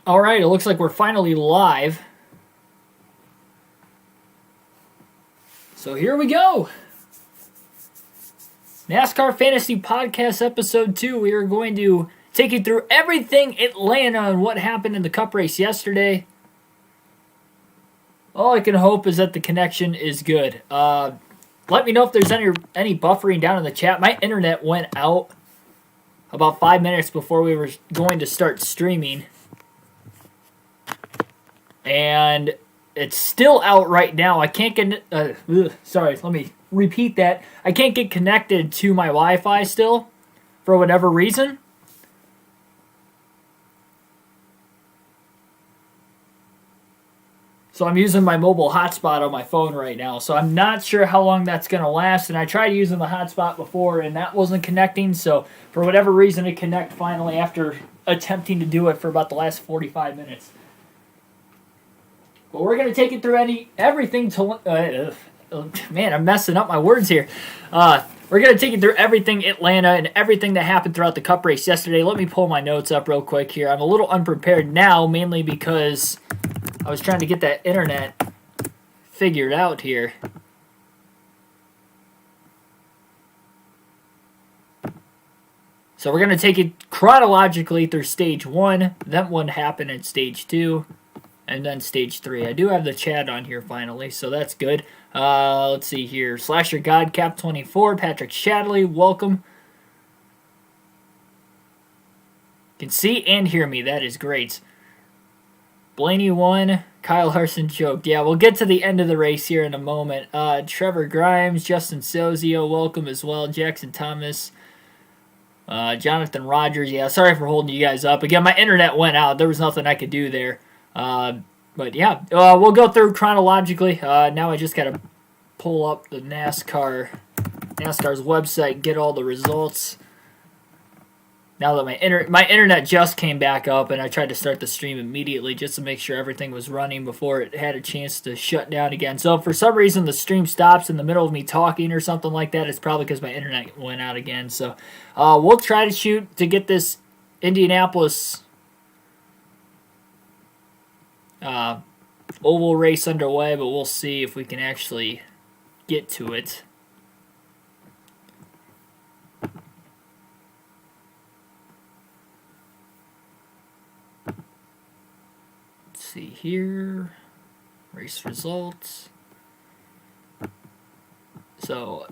All right, it looks like we're finally live. So here we go. NASCAR Fantasy Podcast Episode 2. We are going to take you through everything Atlanta and what happened in the Cup race yesterday. All I can hope is that the connection is good. Let me know if there's any buffering down in the chat. My internet went out about 5 minutes before we were going to start streaming. And it's still out right now. I can't get... sorry, let me repeat that. I can't get connected to my Wi-Fi still for whatever reason. So I'm using my mobile hotspot on my phone right now. So I'm not sure how long that's going to last. And I tried using the hotspot before and that wasn't connecting. So for whatever reason, it connected finally after attempting to do it for about the last 45 minutes. But we're going to take it through everything to... man, I'm messing up my words here. We're going to take you through everything Atlanta and everything that happened throughout the Cup race yesterday. Let me pull my notes up real quick here. I'm a little unprepared now, mainly because I was trying to get that internet figured out here. So we're going to take it chronologically through Stage 1, then what happened in Stage 2, and then Stage 3. I do have the chat on here finally, so that's good. Let's see here. Slasher God, Cap24, Patrick Shadley, welcome. Can see and hear me. That is great. Blaney won. Kyle Larson joked. Yeah, we'll get to the end of the race here in a moment. Trevor Grimes, Justin Sozio, welcome as well. Jackson Thomas. Jonathan Rogers. Yeah, sorry for holding you guys up. Again, my internet went out. There was nothing I could do there. But yeah, we'll go through chronologically. Now I just got to pull up the NASCAR's website, get all the results. Now that my internet just came back up, and I tried to start the stream immediately just to make sure everything was running before it had a chance to shut down again. So if for some reason the stream stops in the middle of me talking or something like that, it's probably because my internet went out again. So we'll try to shoot to get this Indianapolis oval race underway, but we'll see if we can actually get to it. Let's see here. Race results. So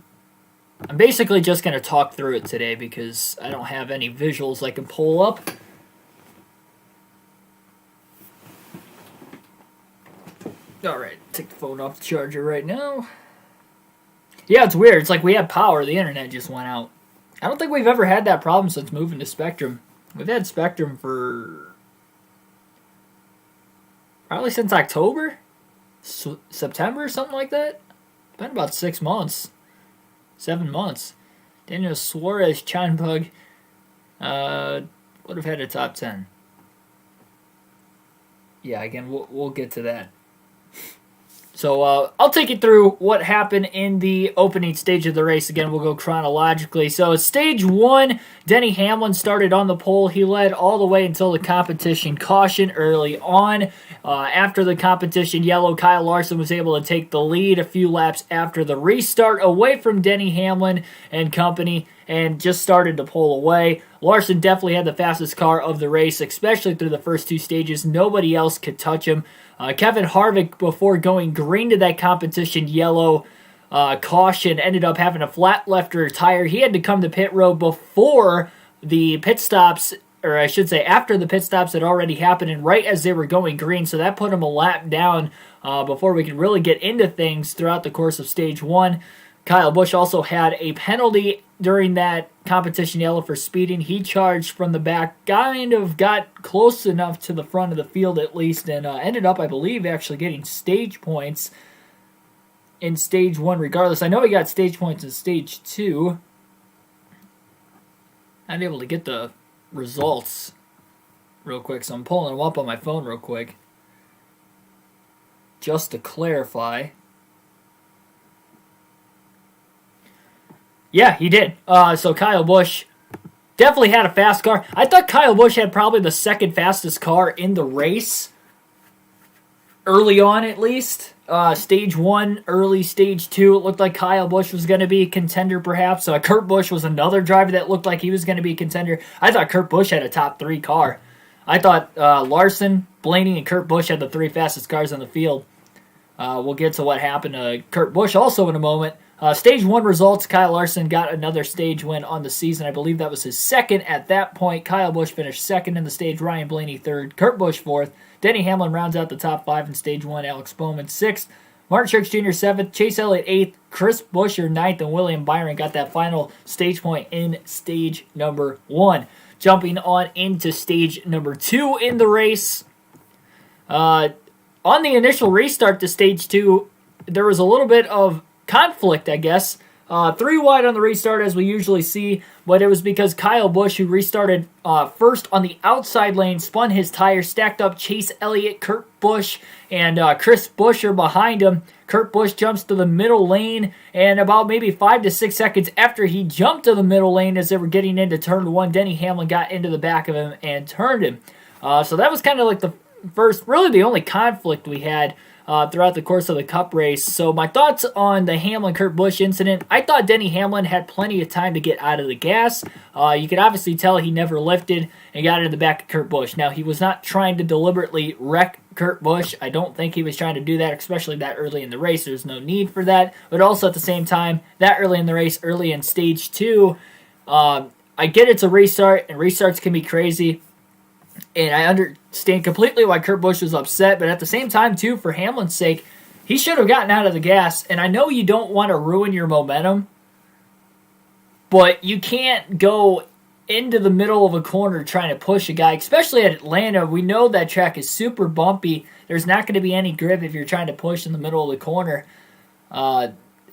I'm basically just going to talk through it today because I don't have any visuals I can pull up. Alright, take the phone off the charger right now. Yeah, it's weird. It's like we had power. The internet just went out. I don't think we've ever had that problem since moving to Spectrum. We've had Spectrum for... probably since October? September, something like that? Been about 6 months. 7 months. Daniel Suarez, Chonbug, would have had a top 10. Yeah, again, we'll get to that. So I'll take you through what happened in the opening stage of the race. Again, we'll go chronologically. So Stage 1, Denny Hamlin started on the pole. He led all the way until the competition caution early on. After the competition yellow, Kyle Larson was able to take the lead a few laps after the restart away from Denny Hamlin and company and just started to pull away. Larson definitely had the fastest car of the race, especially through the first two stages. Nobody else could touch him. Kevin Harvick, before going green to that competition yellow caution, ended up having a flat left rear tire. He had to come to pit road before the pit stops, or I should say after the pit stops had already happened and right as they were going green. So that put him a lap down before we could really get into things throughout the course of Stage 1. Kyle Busch also had a penalty during that competition yellow for speeding. He charged from the back, kind of got close enough to the front of the field at least, and ended up, I believe, actually getting stage points in Stage 1 regardless. I know he got stage points in Stage 2. I'm able to get the results real quick, so I'm pulling them up on my phone real quick. Just to clarify. Yeah, he did. So Kyle Busch definitely had a fast car. I thought Kyle Busch had probably the second fastest car in the race. Early on, at least. Stage 1, early stage 2, it looked like Kyle Busch was going to be a contender, perhaps. Kurt Busch was another driver that looked like he was going to be a contender. I thought Kurt Busch had a top 3 car. I thought Larson, Blaney, and Kurt Busch had the 3 fastest cars on the field. We'll get to what happened to Kurt Busch also in a moment. Stage 1 results, Kyle Larson got another stage win on the season. I believe that was his second at that point. Kyle Busch finished second in the stage, Ryan Blaney third, Kurt Busch fourth. Denny Hamlin rounds out the top 5 in stage 1, Alex Bowman 6th, Martin Truex Jr. 7th, Chase Elliott 8th, Chris Buescher 9th, and William Byron got that final stage point in stage number 1. Jumping on into stage number 2 in the race. On the initial restart to stage 2, there was a little bit of conflict, I guess. 3 wide on the restart, as we usually see, but it was because Kyle Busch, who restarted first on the outside lane, spun his tires, stacked up Chase Elliott, Kurt Busch, and Chris Buescher behind him. Kurt Busch jumps to the middle lane, and about maybe 5 to 6 seconds after he jumped to the middle lane as they were getting into turn 1, Denny Hamlin got into the back of him and turned him. So that was kind of like the first, really the only conflict we had throughout the course of the Cup race. So my thoughts on the Hamlin-Kurt Busch incident, I thought Denny Hamlin had plenty of time to get out of the gas. You could obviously tell he never lifted and got into the back of Kurt Busch. Now, he was not trying to deliberately wreck Kurt Busch. I don't think he was trying to do that, especially that early in the race. There's no need for that. But also at the same time, that early in the race, early in stage 2, I get it's a restart, and restarts can be crazy. And I understand completely why Kurt Busch was upset, but at the same time, too, for Hamlin's sake, he should have gotten out of the gas. And I know you don't want to ruin your momentum, but you can't go into the middle of a corner trying to push a guy, especially at Atlanta. We know that track is super bumpy. There's not going to be any grip if you're trying to push in the middle of the corner.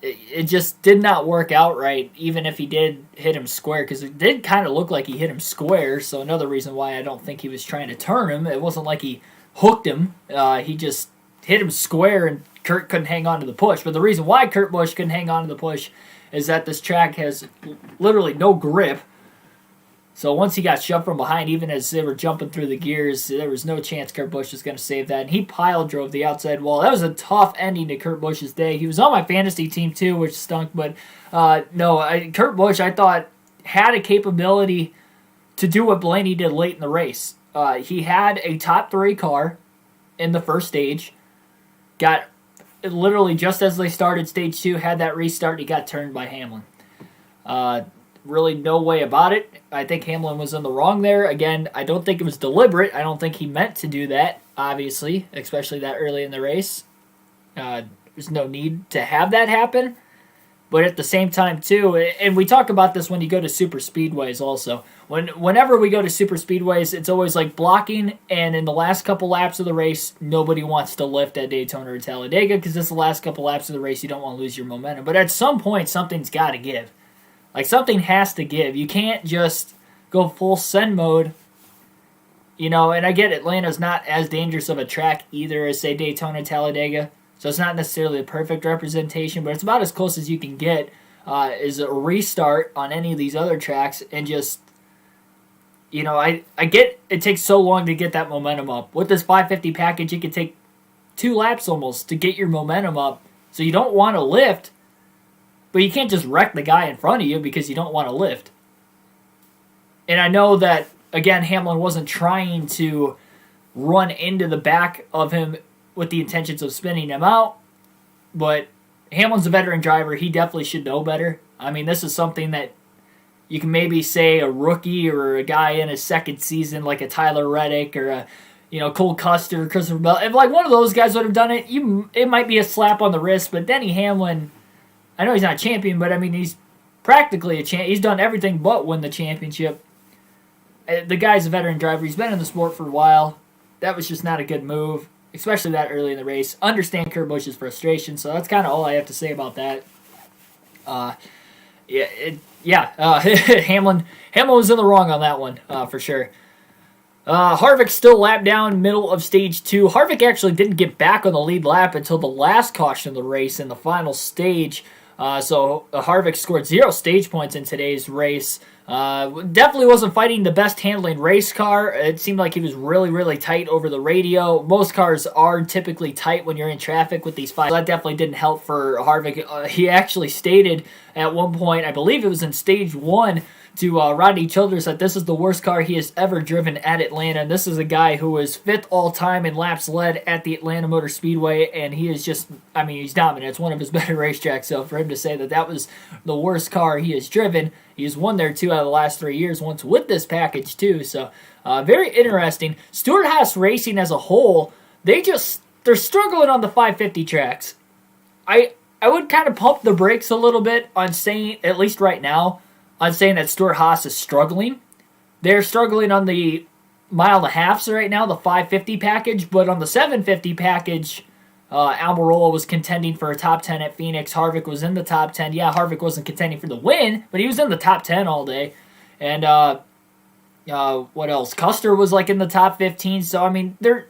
It just did not work out right, even if he did hit him square, because it did kind of look like he hit him square, so another reason why I don't think he was trying to turn him. It wasn't like he hooked him. He just hit him square, and Kurt couldn't hang on to the push. But the reason why Kurt Busch couldn't hang on to the push is that this track has literally no grip. So once he got shoved from behind, even as they were jumping through the gears, there was no chance Kurt Busch was going to save that. And he pile drove the outside wall. That was a tough ending to Kurt Busch's day. He was on my fantasy team too, which stunk. But Kurt Busch, I thought, had a capability to do what Blaney did late in the race. He had a top 3 car in the first stage. Got literally just as they started stage 2, had that restart. He got turned by Hamlin. Really no way about it. I think Hamlin was in the wrong there. Again, I don't think it was deliberate. I don't think he meant to do that, obviously, especially that early in the race. There's no need to have that happen. But at the same time, too, and we talk about this when you go to super speedways also. Whenever we go to super speedways, it's always like blocking, and in the last couple laps of the race, nobody wants to lift at Daytona or Talladega because it's the last couple laps of the race. You don't want to lose your momentum. But at some point, something's got to give. Like, something has to give. You can't just go full send mode. And I get Atlanta's not as dangerous of a track either as, say, Daytona, Talladega. So it's not necessarily a perfect representation, but it's about as close as you can get is a restart on any of these other tracks. And just, I get it takes so long to get that momentum up. With this 550 package, it could take 2 laps almost to get your momentum up. So you don't want to lift. But you can't just wreck the guy in front of you because you don't want to lift. And I know that, again, Hamlin wasn't trying to run into the back of him with the intentions of spinning him out. But Hamlin's a veteran driver. He definitely should know better. I mean, this is something that you can maybe say a rookie or a guy in his second season, like a Tyler Reddick or a Cole Custer, Christopher Bell. If like one of those guys would have done it, it might be a slap on the wrist. But Denny Hamlin, I know he's not a champion, but I mean, he's practically a champion. He's done everything but win the championship. The guy's a veteran driver. He's been in the sport for a while. That was just not a good move, especially that early in the race. Understand Kurt Busch's frustration, so that's kind of all I have to say about that. Hamlin was in the wrong on that one, for sure. Harvick still lapped down middle of stage 2. Harvick actually didn't get back on the lead lap until the last caution of the race in the final stage. So Harvick scored 0 stage points in today's race. Definitely wasn't fighting the best handling race car. It seemed like he was really, really tight over the radio. Most cars are typically tight when you're in traffic with these 5. So that definitely didn't help for Harvick. He actually stated at one point, I believe it was in stage 1, to Rodney Childers that this is the worst car he has ever driven at Atlanta. And this is a guy who was 5th all-time in laps led at the Atlanta Motor Speedway, and he is just, I mean, he's dominant. It's one of his better racetracks, so for him to say that that was the worst car he has driven, he's won there 2 out of the last 3 years, once with this package too, so very interesting. Stewart-Haas Racing as a whole, they're struggling on the 550 tracks. I would kind of pump the brakes a little bit on saying, at least right now, on saying that Stewart-Haas is struggling. They're struggling on the mile and a halfs right now, the 550 package, but on the 750 package, Almirola was contending for a top 10 at Phoenix. Harvick was in the top 10. Yeah, Harvick wasn't contending for the win, but he was in the top 10 all day. And what else? Custer was like in the top 15. So, I mean, they're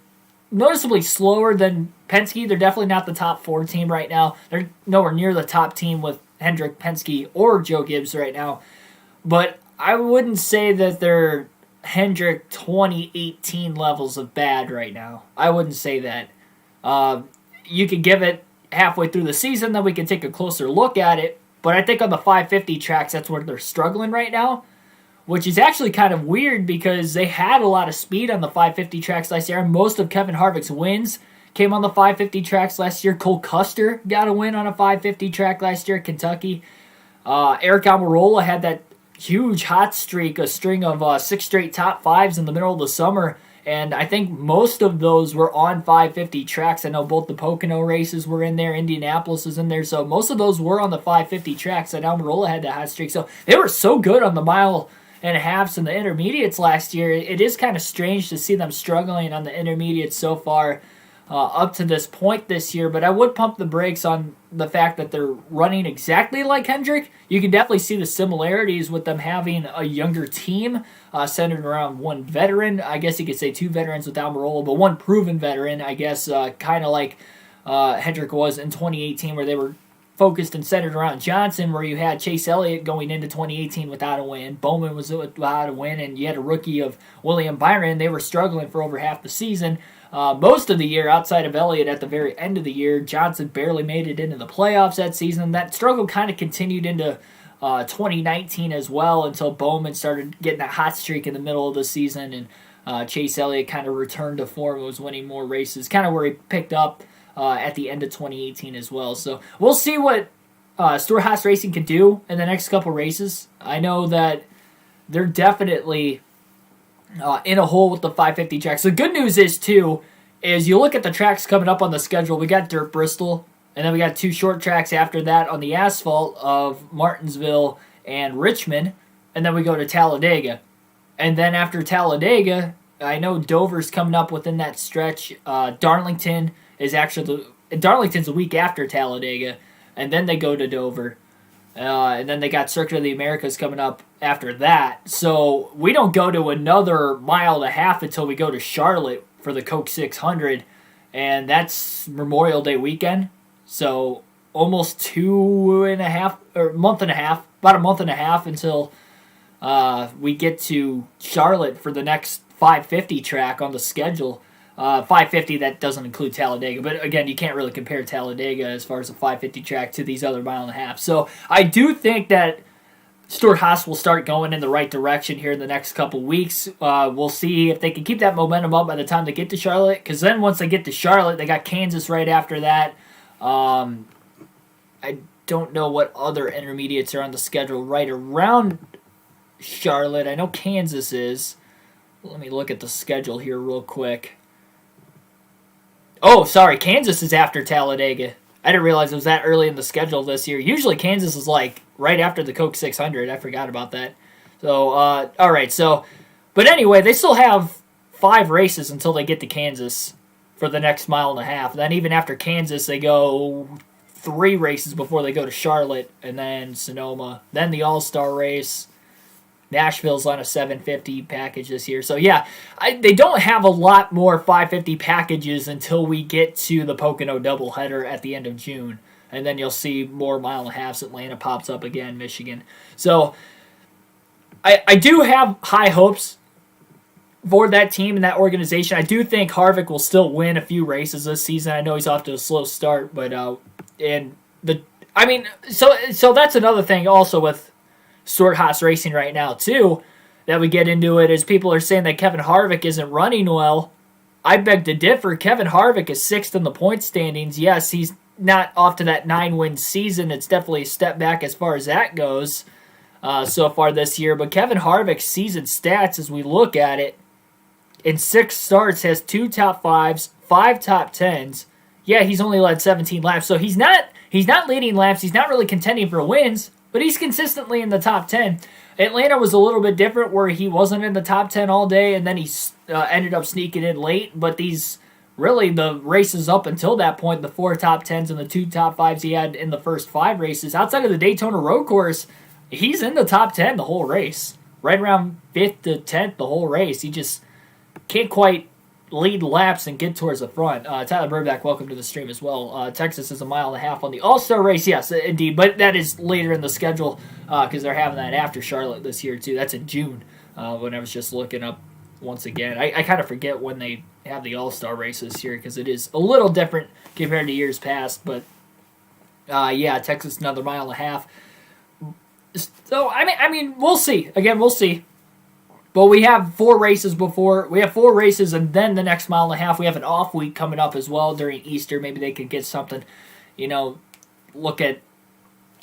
noticeably slower than Penske. They're definitely not the top 4 team right now. They're nowhere near the top team with Hendrick, Penske, or Joe Gibbs right now. But I wouldn't say that they're Hendrick 2018 levels of bad right now. I wouldn't say that. You could give it halfway through the season, then we can take a closer look at it. But I think on the 550 tracks, that's where they're struggling right now, which is actually kind of weird because they had a lot of speed on the 550 tracks last year. Most of Kevin Harvick's wins came on the 550 tracks last year. Cole Custer got a win on a 550 track last year at Kentucky. Eric Almirola had that huge hot streak, a string of 6 straight top 5s in the middle of the summer. And I think most of those were on 550 tracks. I know both the Pocono races were in there. Indianapolis was in there. So most of those were on the 550 tracks. And Almirola had that hot streak. So they were so good on the mile and a halves and the intermediates last year. It is kind of strange to see them struggling on the intermediates so far up to this point this year. But I would pump the brakes on the fact that they're running exactly like Hendrick. You can definitely see the similarities with them having a younger team centered around one veteran. I guess you could say 2 veterans with Almirola, but one proven veteran, I guess, kind of like Hendrick was in 2018, where they were focused and centered around Johnson, where you had Chase Elliott going into 2018 without a win. Bowman was without a win, and you had a rookie of William Byron. They were struggling for over half the season. Most of the year, outside of Elliott at the very end of the year, Johnson barely made it into the playoffs that season. That struggle kind of continued into 2019 as well until Bowman started getting that hot streak in the middle of the season, and Chase Elliott kind of returned to form, was winning more races, kind of where he picked up at the end of 2018 as well. So we'll see what Stewart-Haas Racing can do in the next couple races. I know that they're definitely in a hole with the 550 tracks. The good news is, too, is you look at the tracks coming up on the schedule. We got Dirt Bristol, and then we got 2 short tracks after that on the asphalt of Martinsville and Richmond, and then we go to Talladega. And then after Talladega, I know Dover's coming up within that stretch. Darlington is actually Darlington's a week after Talladega, and then they go to Dover. And then they got Circuit of the Americas coming up after that. So we don't go to another mile and a half until we go to Charlotte for the Coke 600. And that's Memorial Day weekend. So almost 2.5 or month and a half, about a month and a half until we get to Charlotte for the next 550 track on the schedule. 550, that doesn't include Talladega. But again, you can't really compare Talladega as far as a 550 track to these other mile and a half. So I do think that Stewart-Haas will start going in the right direction here in the next couple weeks. We'll see if they can keep that momentum up by the time they get to Charlotte. Because then once they get to Charlotte, they got Kansas right after that. I don't know what other intermediates are on the schedule right around Charlotte. I know Kansas is. Let me look at the schedule here real quick. Oh, sorry, Kansas is after Talladega. I didn't realize it was that early in the schedule this year. Usually Kansas is like right after the Coke 600. I forgot about that. So, all right, so, but anyway, they still have 5 races until they get to Kansas for the next mile and a half. Then even after Kansas, they go 3 races before they go to Charlotte, and then Sonoma, then the All-Star race. Nashville's on a 750 package this year. So, yeah, they don't have a lot more 550 packages until we get to the Pocono doubleheader at the end of June. and then you'll see more 1.5 miles. Atlanta pops up again, Michigan. So I do have high hopes for that team and that organization. I do think Harvick will still win a few races this season. I know he's off to a slow start, but so that's another thing also with Stewart-Haas Racing right now too, that we get into it, is people are saying that Kevin Harvick isn't running well. I beg to differ. Kevin Harvick is 6th in the point standings. Yes, he's not off to that 9-win season. It's definitely a step back as far as that goes so far this year. But Kevin Harvick's season stats, as we look at it, in 6 starts has 2 top 5s, 5 top 10s. Yeah, he's only led 17 laps, so he's not leading laps. He's not really contending for wins, but he's consistently in the top 10. Atlanta was a little bit different, where he wasn't in the top 10 all day, and then he ended up sneaking in late. But the races up until that point, the 4 top 10s and the 2 top 5s he had in the first 5 races, outside of the Daytona Road Course, he's in the top 10 the whole race. Right around 5th to 10th the whole race. He just can't quite lead laps and get towards the front. Tyler Burback, welcome to the stream as well. Texas is 1.5 miles on the All-Star race. Yes, indeed. But that is later in the schedule because they're having that after Charlotte this year, too. That's in June when I was just looking up once again. I kind of forget when they have the All-Star race this year because it is a little different compared to years past. But, Texas another 1.5 miles. So, I mean, we'll see. Again, we'll see. But we have 4 races before. We have 4 races, and then the next 1.5 miles. We have an off week coming up as well during Easter. Maybe they could get something, look at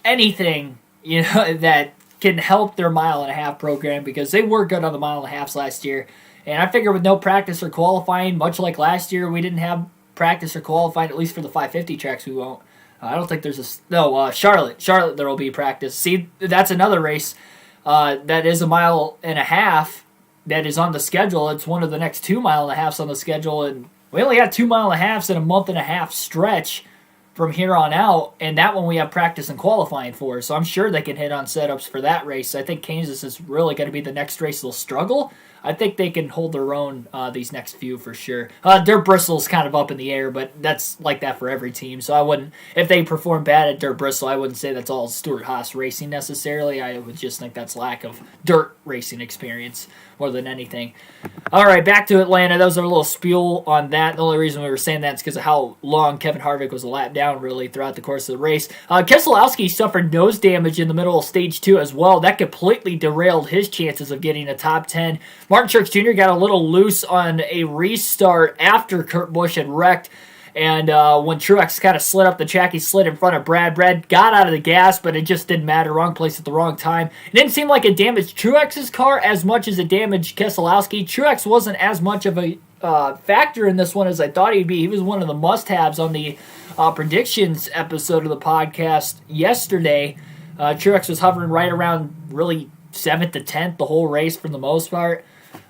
anything, that can help their 1.5 mile program, because they were good on the 1.5 miles last year. And I figure with no practice or qualifying, much like last year, we didn't have practice or qualifying, at least for the 550 tracks we won't. I don't think there's Charlotte. Charlotte, there will be practice. See, that's another race. That is 1.5 miles that is on the schedule. It's one of the next 2.5 miles on the schedule, and we only had 2.5 miles in a 1.5-month stretch from here on out, and that one we have practice and qualifying for, so I'm sure they can hit on setups for that race. I think Kansas is really going to be the next race they'll struggle. I think they can hold their own these next few for sure. Dirt Bristol's kind of up in the air, but that's like that for every team. So I wouldn't, if they perform bad at Dirt Bristol, I wouldn't say that's all Stewart-Haas Racing necessarily. I would just think that's lack of dirt racing experience more than anything. All right, back to Atlanta. That was our little spiel on that. The only reason we were saying that is because of how long Kevin Harvick was a lap down really throughout the course of the race. Keselowski suffered nose damage in the middle of stage 2 as well. That completely derailed his chances of getting a top 10. Martin Truex Jr. got a little loose on a restart after Kurt Busch had wrecked. And when Truex kind of slid up the track, he slid in front of Brad. Brad got out of the gas, but it just didn't matter. Wrong place at the wrong time. It didn't seem like it damaged Truex's car as much as it damaged Keselowski. Truex wasn't as much of a factor in this one as I thought he'd be. He was one of the must-haves on the predictions episode of the podcast yesterday. Truex was hovering right around really 7th to 10th the whole race for the most part.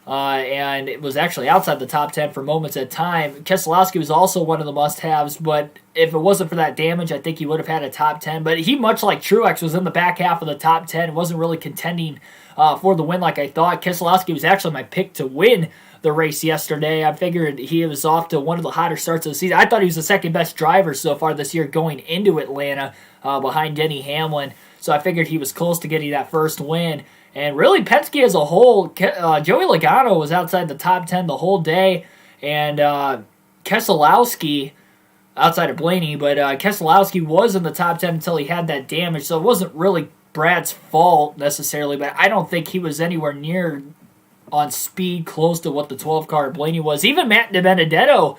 And it was actually outside the top 10 for moments at time. Keselowski was also one of the must-haves, but if it wasn't for that damage, I think he would have had a top 10. But he, much like Truex, was in the back half of the top 10 and wasn't really contending for the win like I thought. Keselowski was actually my pick to win the race yesterday. I figured he was off to one of the hotter starts of the season. I thought he was the second-best driver so far this year going into Atlanta behind Denny Hamlin. So I figured he was close to getting that first win. And really, Penske as a whole, Joey Logano was outside the top 10 the whole day. And Keselowski, outside of Blaney, but Keselowski was in the top 10 until he had that damage. So it wasn't really Brad's fault necessarily, but I don't think he was anywhere near on speed close to what the 12 car Blaney was. Even Matt DiBenedetto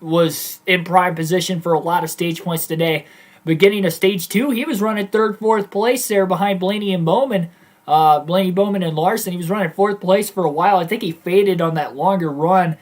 was in prime position for a lot of stage points today. Beginning of stage 2, he was running 3rd, 4th place there behind Blaney and Bowman. Blaney, Bowman, and Larson. He was running 4th place for a while. I think he faded on that longer run.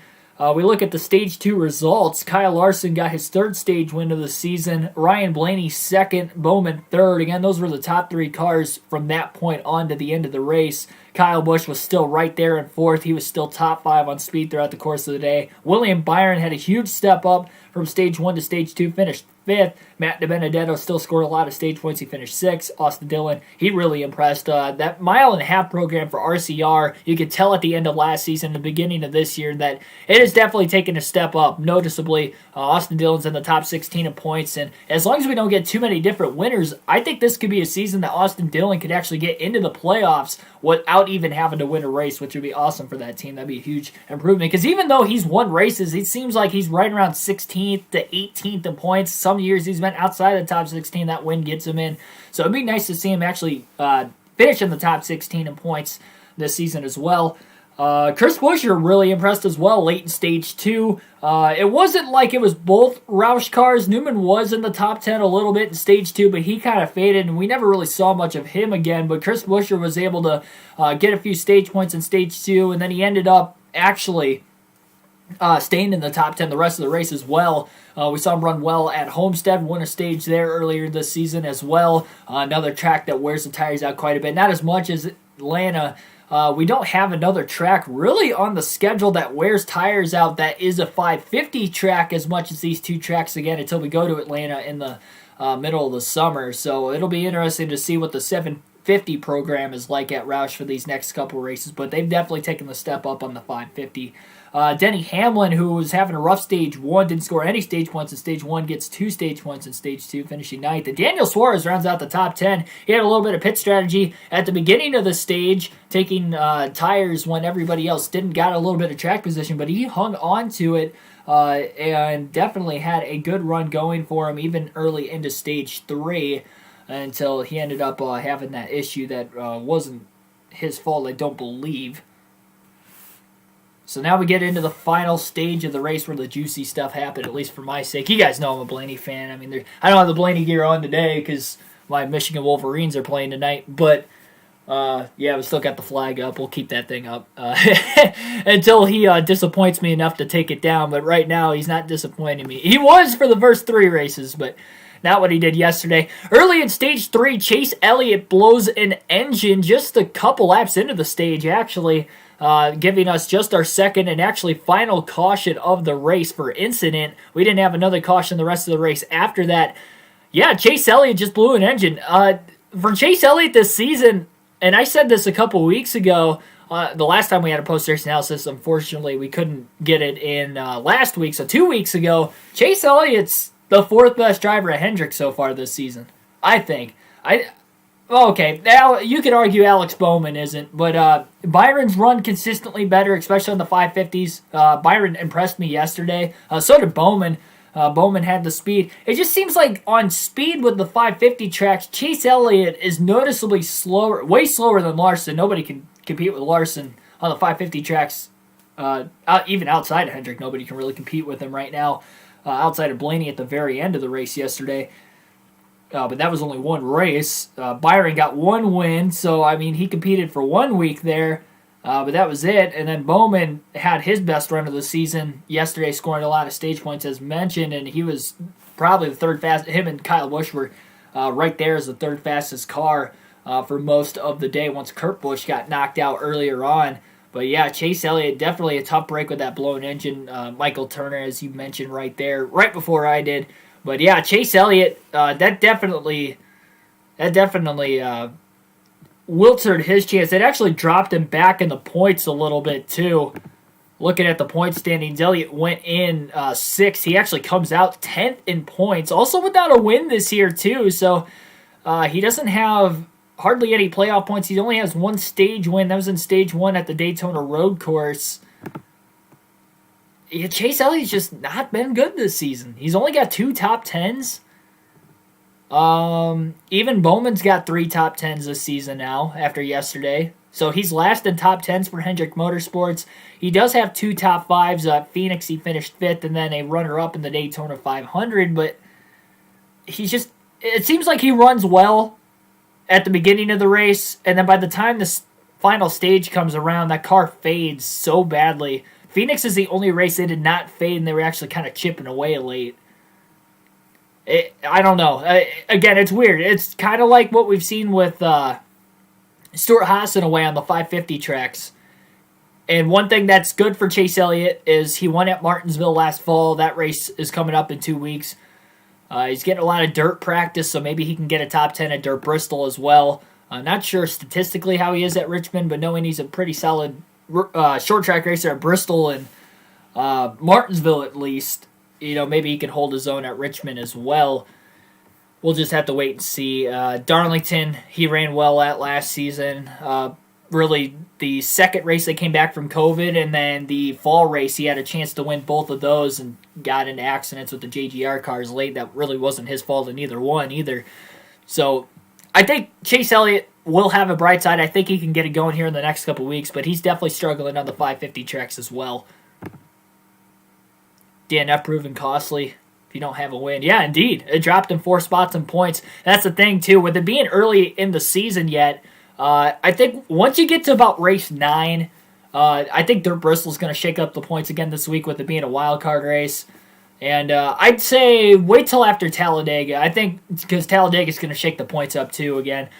We look at the Stage 2 results. Kyle Larson got his 3rd stage win of the season. Ryan Blaney 2nd, Bowman 3rd. Again, those were the top 3 cars from that point on to the end of the race. Kyle Busch was still right there in fourth. He was still top 5 on speed throughout the course of the day. William Byron had a huge step up from stage 1 to stage 2, finished 5th. Matt DiBenedetto still scored a lot of stage points. He finished 6th. Austin Dillon, he really impressed. That mile-and-a-half program for RCR, you could tell at the end of last season, the beginning of this year, that it has definitely taken a step up noticeably. Austin Dillon's in the top 16 in points, and as long as we don't get too many different winners, I think this could be a season that Austin Dillon could actually get into the playoffs without even having to win a race, which would be awesome for that team. That'd be a huge improvement, because even though he's won races, it seems like he's right around 16th to 18th in points. Some years he's been outside of the top 16. That win gets him in. So it'd be nice to see him actually finish in the top 16 in points this season as well. Chris Buescher really impressed as well late in stage 2. It wasn't like it was both Roush cars. Newman was in the top 10 a little bit in stage 2, but he kind of faded, and we never really saw much of him again. But Chris Buescher was able to get a few stage points in stage 2, and then he ended up actually staying in the top 10 the rest of the race as well. We saw him run well at Homestead, won a stage there earlier this season as well. Another track that wears the tires out quite a bit. Not as much as Atlanta. We don't have another track really on the schedule that wears tires out that is a 550 track as much as these two tracks again until we go to Atlanta in the middle of the summer. So it'll be interesting to see what the 750 program is like at Roush for these next couple races, but they've definitely taken the step up on the 550. Denny Hamlin, who was having a rough stage 1, didn't score any stage points in stage 1, gets 2 stage points in stage 2, finishing 9th. And Daniel Suarez rounds out the top 10. He had a little bit of pit strategy at the beginning of the stage, taking tires when everybody else didn't, got a little bit of track position, but he hung on to it and definitely had a good run going for him even early into stage 3 until he ended up having that issue that wasn't his fault, I don't believe. So now we get into the final stage of the race where the juicy stuff happened, at least for my sake. You guys know I'm a Blaney fan. I mean, I don't have the Blaney gear on today because my Michigan Wolverines are playing tonight. But, yeah, we still got the flag up. We'll keep that thing up until he disappoints me enough to take it down. But right now, he's not disappointing me. He was for the first 3 races, but not what he did yesterday. Early in stage 3, Chase Elliott blows an engine just a couple laps into the stage, actually. Giving us just our second and actually final caution of the race for incident. We didn't have another caution the rest of the race after that. Yeah, Chase Elliott just blew an engine. For Chase Elliott this season, and I said this a couple weeks ago, the last time we had a post-race analysis, unfortunately, we couldn't get it in last week. So 2 weeks ago, Chase Elliott's the 4th best driver at Hendrick so far this season, I think. Okay, now you could argue Alex Bowman isn't, but Byron's run consistently better, especially on the 550s. Byron impressed me yesterday. So did Bowman. Bowman had the speed. It just seems like on speed with the 550 tracks, Chase Elliott is noticeably slower, way slower than Larson. Nobody can compete with Larson on the 550 tracks. Even outside of Hendrick, nobody can really compete with him right now. Outside of Blaney at the very end of the race yesterday. But that was only one race. Byron got 1 win, so, I mean, he competed for 1 week there, but that was it. And then Bowman had his best run of the season yesterday, scoring a lot of stage points, as mentioned, and he was probably the 3rd fastest. Him and Kyle Busch were right there as the 3rd fastest car for most of the day once Kurt Busch got knocked out earlier on. But, yeah, Chase Elliott, definitely a tough break with that blown engine. Michael Turner, as you mentioned right there, right before I did. But yeah, Chase Elliott, that definitely wilted his chance. It actually dropped him back in the points a little bit too. Looking at the point standings, Elliott went in 6th. He actually comes out 10th in points. Also without a win this year too, so he doesn't have hardly any playoff points. He only has 1 stage win. That was in stage 1 at the Daytona Road Course. Yeah, Chase Elliott's just not been good this season. He's only got 2 top 10s. Even Bowman's got 3 top 10s this season now after yesterday. So he's last in top 10s for Hendrick Motorsports. He does have 2 top 5s. At Phoenix, he finished 5th, and then a runner-up in the Daytona 500. But he's just, it seems like he runs well at the beginning of the race, and then by the time the final stage comes around, that car fades so badly. Phoenix is the only race they did not fade, and they were actually kind of chipping away late. I don't know. Again, it's weird. It's kind of like what we've seen with Stewart-Haas away on the 550 tracks. And one thing that's good for Chase Elliott is he won at Martinsville last fall. That race is coming up in 2 weeks. He's getting a lot of dirt practice, so maybe he can get a top 10 at Dirt Bristol as well. Not sure statistically how he is at Richmond, but knowing he's a pretty solid short track racer at Bristol and Martinsville at least, maybe he can hold his own at Richmond as well. We'll just have to wait and see. Darlington, he ran well at last season. Really, the second race they came back from COVID, and then the fall race, he had a chance to win both of those and got into accidents with the JGR cars late. That really wasn't his fault in either one either. So I think Chase Elliott will have a bright side. I think he can get it going here in the next couple weeks, but he's definitely struggling on the 550 tracks as well. DNF proven costly if you don't have a win. Yeah, indeed. It dropped him 4 spots in points. That's the thing, too. With it being early in the season yet, I think once you get to about race 9, I think Dirt Bristol's going to shake up the points again this week with it being a wild card race. And I'd say wait till after Talladega. I think because Talladega's going to shake the points up too again.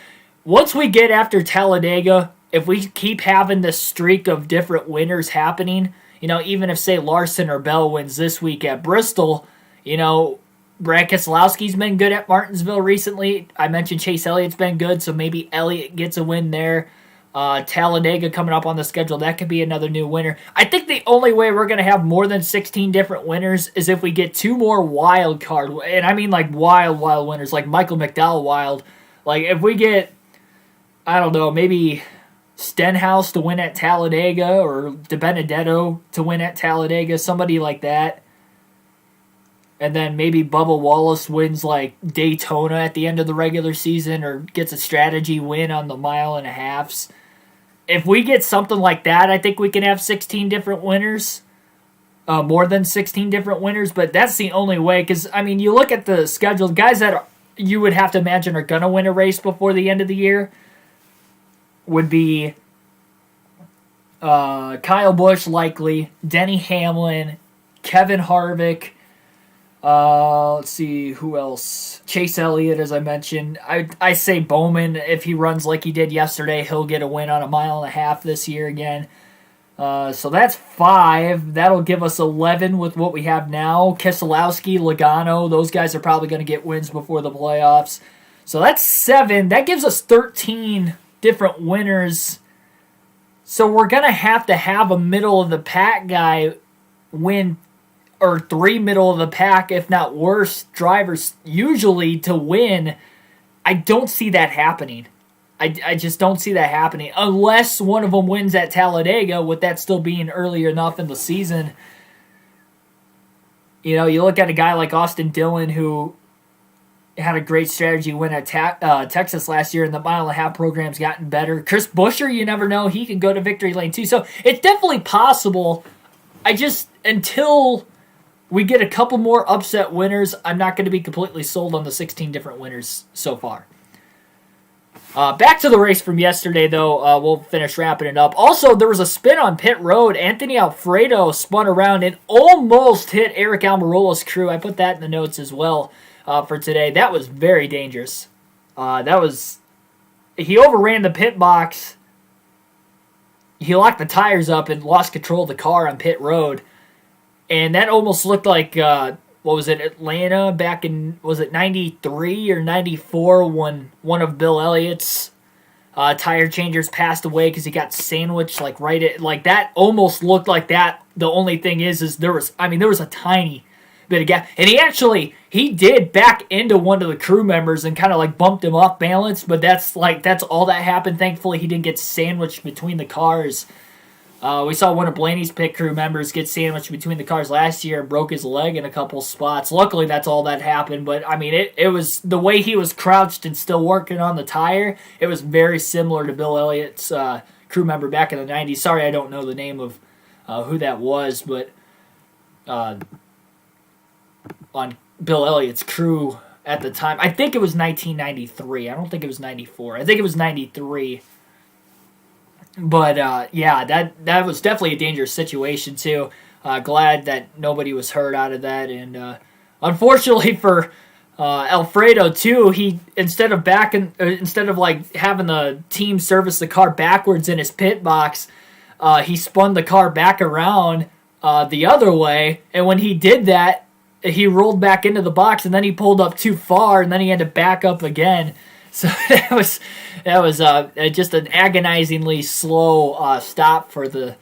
Once we get after Talladega, if we keep having this streak of different winners happening, even if, say, Larson or Bell wins this week at Bristol, Brad Keselowski's been good at Martinsville recently. I mentioned Chase Elliott's been good, so maybe Elliott gets a win there. Talladega coming up on the schedule, that could be another new winner. I think the only way we're going to have more than 16 different winners is if we get 2 more wild card, and I mean like wild winners, like Michael McDowell wild. Like if we get, I don't know, maybe Stenhouse to win at Talladega or DiBenedetto to win at Talladega, somebody like that. And then maybe Bubba Wallace wins like Daytona at the end of the regular season or gets a strategy win on the 1.5 miles. If we get something like that, I think we can have 16 different winners. More than 16 different winners, but that's the only way. Because, I mean, you look at the schedule, guys that you would have to imagine are going to win a race before the end of the year would be Kyle Busch likely, Denny Hamlin, Kevin Harvick. Let's see, who else? Chase Elliott, as I mentioned. I say Bowman, if he runs like he did yesterday, he'll get a win on a 1.5 miles this year again. So that's 5. That'll give us 11 with what we have now. Keselowski, Logano, those guys are probably going to get wins before the playoffs. So that's 7. That gives us 13 different winners. So we're going to have a middle-of-the-pack guy win, or 3 middle-of-the-pack, if not worse, drivers usually to win. I don't see that happening. I just don't see that happening. Unless one of them wins at Talladega, with that still being early enough in the season. You look at a guy like Austin Dillon, who had a great strategy win at Texas last year, and the 1.5 mile program's gotten better. Chris Buescher, you never know. He can go to victory lane too. So it's definitely possible. Until we get a couple more upset winners, I'm not going to be completely sold on the 16 different winners so far. Back to the race from yesterday, though. We'll finish wrapping it up. Also, there was a spin on pit road. Anthony Alfredo spun around and almost hit Eric Almirola's crew. I put that in the notes as well for today. That was very dangerous. He overran the pit box. He locked the tires up and lost control of the car on pit road. And that almost looked like, Atlanta back in, was it 93 or 94 when one of Bill Elliott's tire changers passed away because he got sandwiched that almost looked like that. The only thing is there was a tiny bit of gap. And he did back into one of the crew members and kind of bumped him off balance, but that's all that happened. Thankfully, he didn't get sandwiched between the cars. We saw one of Blaney's pit crew members get sandwiched between the cars last year and broke his leg in a couple spots. Luckily, that's all that happened. But, it was the way he was crouched and still working on the tire. It was very similar to Bill Elliott's crew member back in the 90s. Sorry, I don't know the name of who that was, but on Bill Elliott's crew at the time, I think it was 1993. I don't think it was 94. I think it was 93. But, that was definitely a dangerous situation, too. Glad that nobody was hurt out of that. And unfortunately for Alfredo too. He instead of like having the team service the car backwards in his pit box, he spun the car back around the other way, and when he did that, he rolled back into the box, and then he pulled up too far, and then he had to back up again. So that was just an agonizingly slow stop for the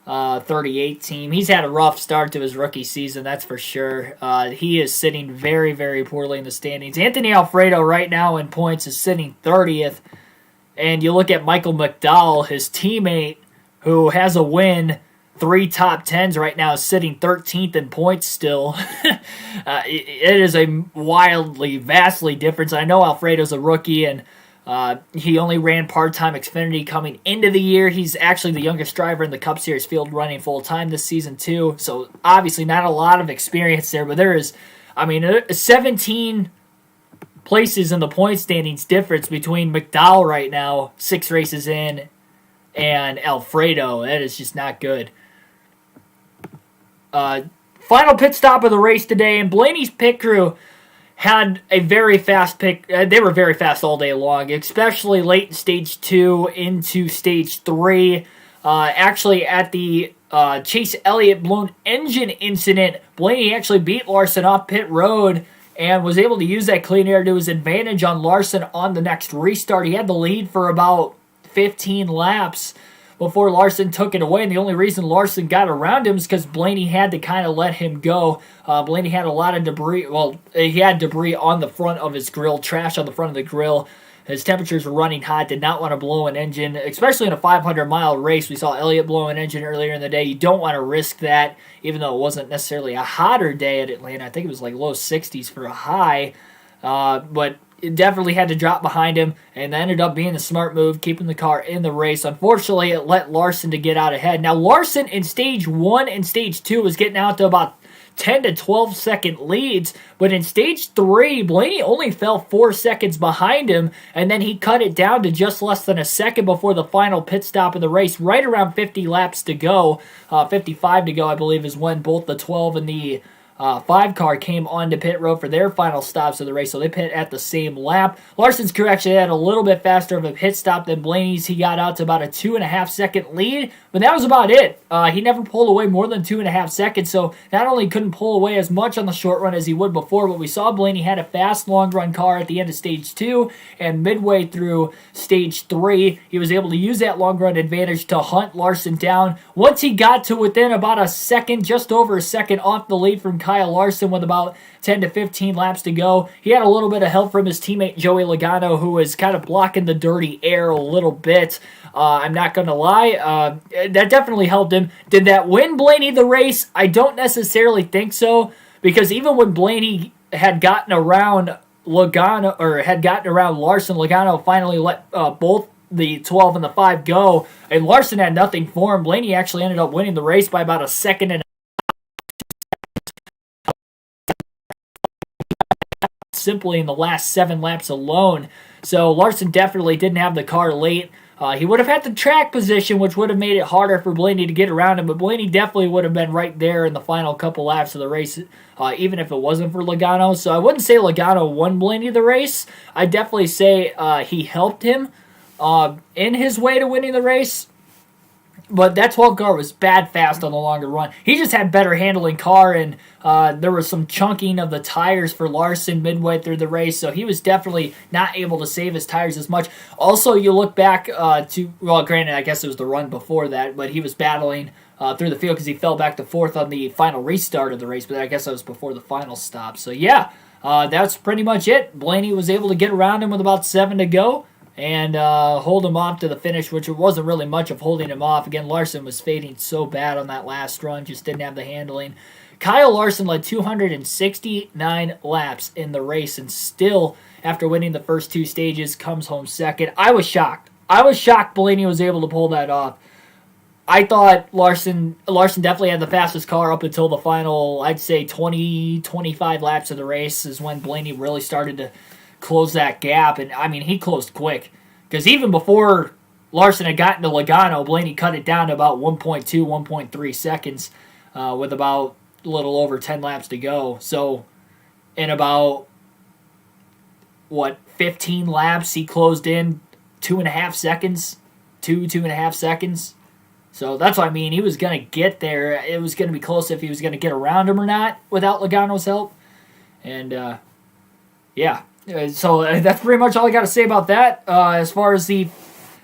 38 team. He's had a rough start to his rookie season, that's for sure. He is sitting very, very poorly in the standings. Anthony Alfredo right now in points is sitting 30th, and you look at Michael McDowell, his teammate, who has a win, 3 top 10s right now, is sitting 13th in points still. It is a vastly difference. I know Alfredo's a rookie, and he only ran part-time Xfinity coming into the year. He's actually the youngest driver in the Cup Series field running full-time this season too, so obviously not a lot of experience there, but there is, 17 places in the point standings difference between McDowell right now, 6 races in, and Alfredo. That is just not good. Final pit stop of the race today, and Blaney's pit crew had a very fast pick. They were very fast all day long, especially late in Stage 2 into Stage 3. Actually, at the Chase Elliott blown engine incident, Blaney actually beat Larson off pit road and was able to use that clean air to his advantage on Larson on the next restart. He had the lead for about 15 laps before Larson took it away, and the only reason Larson got around him is because Blaney had to kind of let him go. Blaney had a lot of debris. Well, he had debris on the front of his grill, trash on the front of the grill. His temperatures were running hot, did not want to blow an engine, especially in a 500-mile race. We saw Elliott blow an engine earlier in the day. You don't want to risk that, even though it wasn't necessarily a hotter day at Atlanta. I think it was like low 60s for a high, but it definitely had to drop behind him, and that ended up being a smart move, keeping the car in the race. Unfortunately, it let Larson to get out ahead. Now, Larson in Stage 1 and Stage 2 was getting out to about 10 to 12 second leads, but in Stage 3, Blaney only fell 4 seconds behind him, and then he cut it down to just less than a second before the final pit stop of the race, right around 50 laps to go. 55 to go, I believe, is when both the 12 and the 5 car came onto pit road for their final stops of the race, so they pit at the same lap. Larson's crew actually had a little bit faster of a pit stop than Blaney's. He got out to about a 2.5 second lead, but that was about it. He never pulled away more than 2.5 seconds, so not only couldn't pull away as much on the short run as he would before, but we saw Blaney had a fast long run car at the end of Stage 2, and midway through Stage 3, he was able to use that long run advantage to hunt Larson down. Once he got to within about a second, just over a second off the lead from Kyle Larson with about 10 to 15 laps to go. He had a little bit of help from his teammate Joey Logano, who was kind of blocking the dirty air a little bit. I'm not going to lie. That definitely helped him. Did that win Blaney the race? I don't necessarily think so, because even when Blaney had gotten around Logano, or had gotten around Larson, Logano finally let both the 12 and the 5 go, and Larson had nothing for him. Blaney actually ended up winning the race by about a second and simply in the last 7 laps alone. So Larson definitely didn't have the car late. He would have had the track position, which would have made it harder for Blaney to get around him, but Blaney definitely would have been right there in the final couple laps of the race, even if it wasn't for Logano. So I wouldn't say Logano won Blaney the race. I'd definitely say he helped him in his way to winning the race. But that 12 car was bad fast on the longer run. He just had better handling car, and there was some chunking of the tires for Larson midway through the race, so he was definitely not able to save his tires as much. Also, you look back to, well, granted, I guess it was the run before that, but he was battling through the field because he fell back to 4th on the final restart of the race, but I guess that was before the final stop. So, yeah, that's pretty much it. Blaney was able to get around him with about 7 to go and hold him off to the finish, which wasn't really much of holding him off. Again, Larson was fading so bad on that last run, just didn't have the handling. Kyle Larson led 269 laps in the race, and still, after winning the first 2 stages, comes home second. I was shocked. Blaney was able to pull that off. I thought Larson definitely had the fastest car up until the final, I'd say 20, 25 laps of the race is when Blaney really started to close that gap, and I mean, he closed quick, because even before Larson had gotten to Logano, Blaney cut it down to about 1.2, 1.3 seconds with about a little over 10 laps to go. So in about 15 laps. He closed in 2.5 seconds. 2.5 seconds. So that's what I mean. He was going to get there. It was going to be close if he was going to get around him or not without Logano's help. And, yeah. So that's pretty much all I got to say about that. As far as the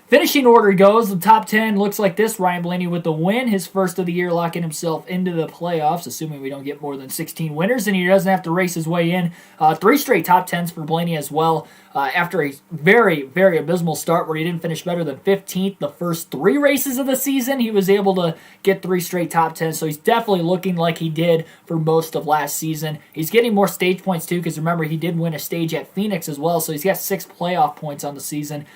finishing order goes, the top 10 looks like this. Ryan Blaney with the win, his first of the year, locking himself into the playoffs, assuming we don't get more than 16 winners, and he doesn't have to race his way in. 3 straight top 10s for Blaney as well, after a very, very abysmal start where he didn't finish better than 15th the first 3 races of the season. He was able to get 3 straight top 10s, so he's definitely looking like he did for most of last season. He's getting more stage points too, because remember, he did win a stage at Phoenix as well, so he's got 6 playoff points on the season.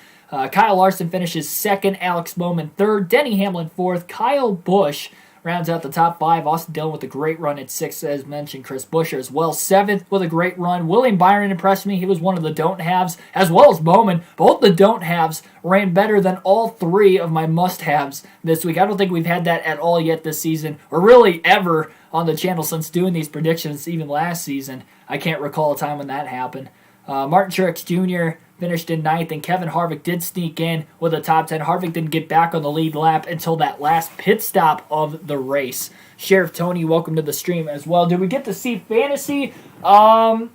Kyle Larson finishes second, Alex Bowman third, Denny Hamlin fourth, Kyle Busch rounds out the top 5. Austin Dillon with a great run at 6th, as mentioned. Chris Buescher as well, 7th with a great run. William Byron impressed me. He was one of the don't-haves, as well as Bowman. Both the don't-haves ran better than all 3 of my must-haves this week. I don't think we've had that at all yet this season, or really ever on the channel since doing these predictions, even last season. I can't recall a time when that happened. Martin Truex Jr. finished in 9th, and Kevin Harvick did sneak in with a top 10. Harvick didn't get back on the lead lap until that last pit stop of the race. Sheriff Tony, welcome to the stream as well. Did we get to see fantasy? I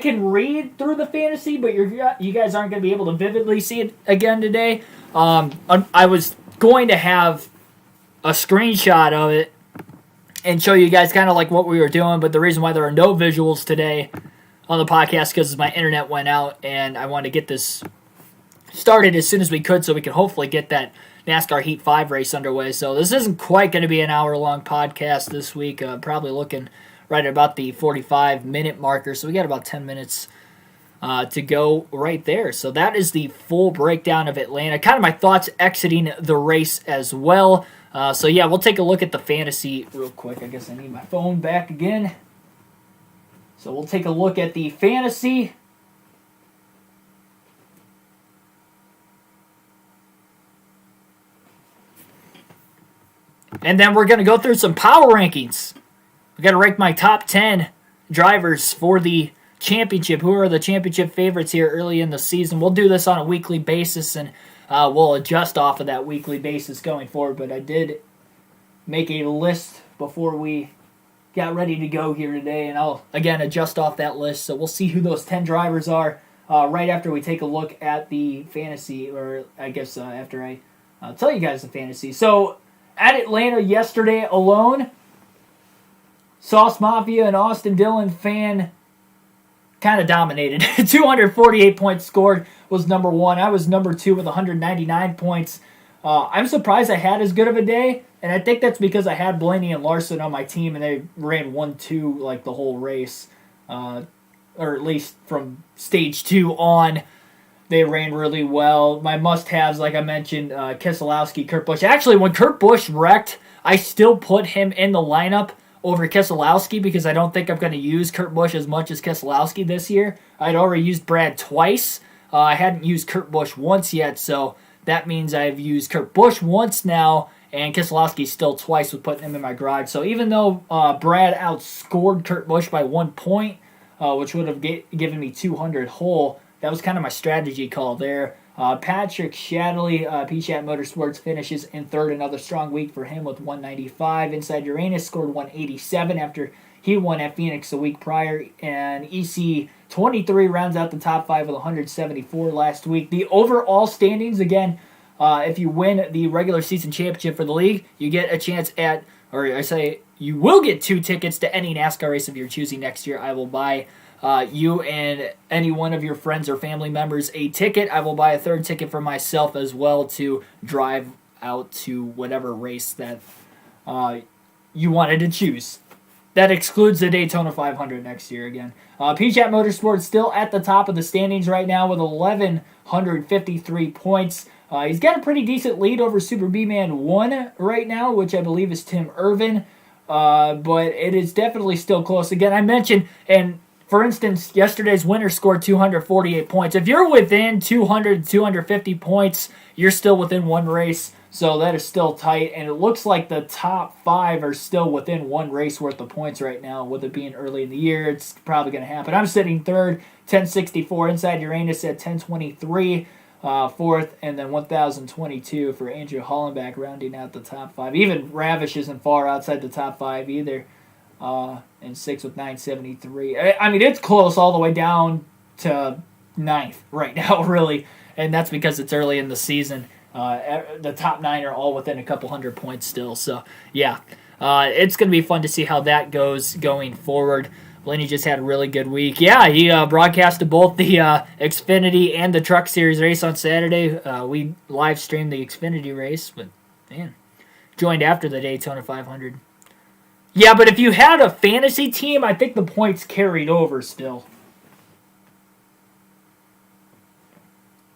can read through the fantasy, but you guys aren't going to be able to vividly see it again today. I was going to have a screenshot of it and show you guys kind of like what we were doing, but the reason why there are no visuals today on the podcast because my internet went out, and I wanted to get this started as soon as we could so we could hopefully get that NASCAR Heat 5 race underway. So this isn't quite going to be an hour-long podcast this week. Probably looking right at about the 45-minute marker, so we got about 10 minutes to go right there. So that is the full breakdown of Atlanta. Kind of my thoughts exiting the race as well. So yeah, we'll take a look at the fantasy real quick. I guess I need my phone back again. So we'll take a look at the fantasy. And then we're going to go through some power rankings. We've got to rank my top 10 drivers for the championship. Who are the championship favorites here early in the season? We'll do this on a weekly basis, and we'll adjust off of that weekly basis going forward. But I did make a list before we got ready to go here today, and I'll, again, adjust off that list. So we'll see who those 10 drivers are right after we take a look at the fantasy, or I guess after I tell you guys the fantasy. So at Atlanta yesterday alone, Sauce Mafia and Austin Dillon fan kind of dominated. 248 points scored was number 1. I was number 2 with 199 points. I'm surprised I had as good of a day, and I think that's because I had Blaney and Larson on my team, and they ran 1-2 like the whole race, or at least from stage 2 on. They ran really well. My must-haves, like I mentioned, Keselowski, Kurt Busch. Actually, when Kurt Busch wrecked, I still put him in the lineup over Keselowski because I don't think I'm going to use Kurt Busch as much as Keselowski this year. I'd already used Brad twice. I hadn't used Kurt Busch once yet, so that means I've used Kurt Busch once now, and Keselowski still twice with putting him in my garage. So even though Brad outscored Kurt Busch by 1 point, which would have given me 200 whole, that was kind of my strategy call there. Patrick Shadley, P-Chat Motorsports, finishes in 3rd. Another strong week for him with 195. Inside Uranus scored 187 after he won at Phoenix a week prior. And EC23 rounds out the top 5 with 174 last week. The overall standings, again, if you win the regular season championship for the league, you get a chance at, or I say you will get 2 tickets to any NASCAR race if you're choosing next year. I will buy you and any one of your friends or family members a ticket. I will buy a 3rd ticket for myself as well to drive out to whatever race that you wanted to choose. That excludes the Daytona 500 next year again. P-Chat Motorsports still at the top of the standings right now with 1,153 points. He's got a pretty decent lead over Super B-Man 1 right now, which I believe is Tim Irvin. But it is definitely still close. Again, I mentioned, and for instance, yesterday's winner scored 248 points. If you're within 200, 250 points, you're still within 1 race. So that is still tight, and it looks like the top 5 are still within one race worth of points right now. With it being early in the year, it's probably going to happen. I'm sitting third, 1064 inside Uranus at 1023, fourth, and then 1022 for Andrew Hollenbach rounding out the top 5. Even Ravish isn't far outside the top 5 either, and 6th with 973. I mean, it's close all the way down to 9th right now, really, and that's because it's early in the season. The top 9 are all within a couple hundred points still. So, yeah, it's going to be fun to see how that goes going forward. Blaney just had a really good week. Yeah, he broadcasted both the Xfinity and the Truck Series race on Saturday. We live streamed the Xfinity race, but, man, joined after the Daytona 500. Yeah, but if you had a fantasy team, I think the points carried over still.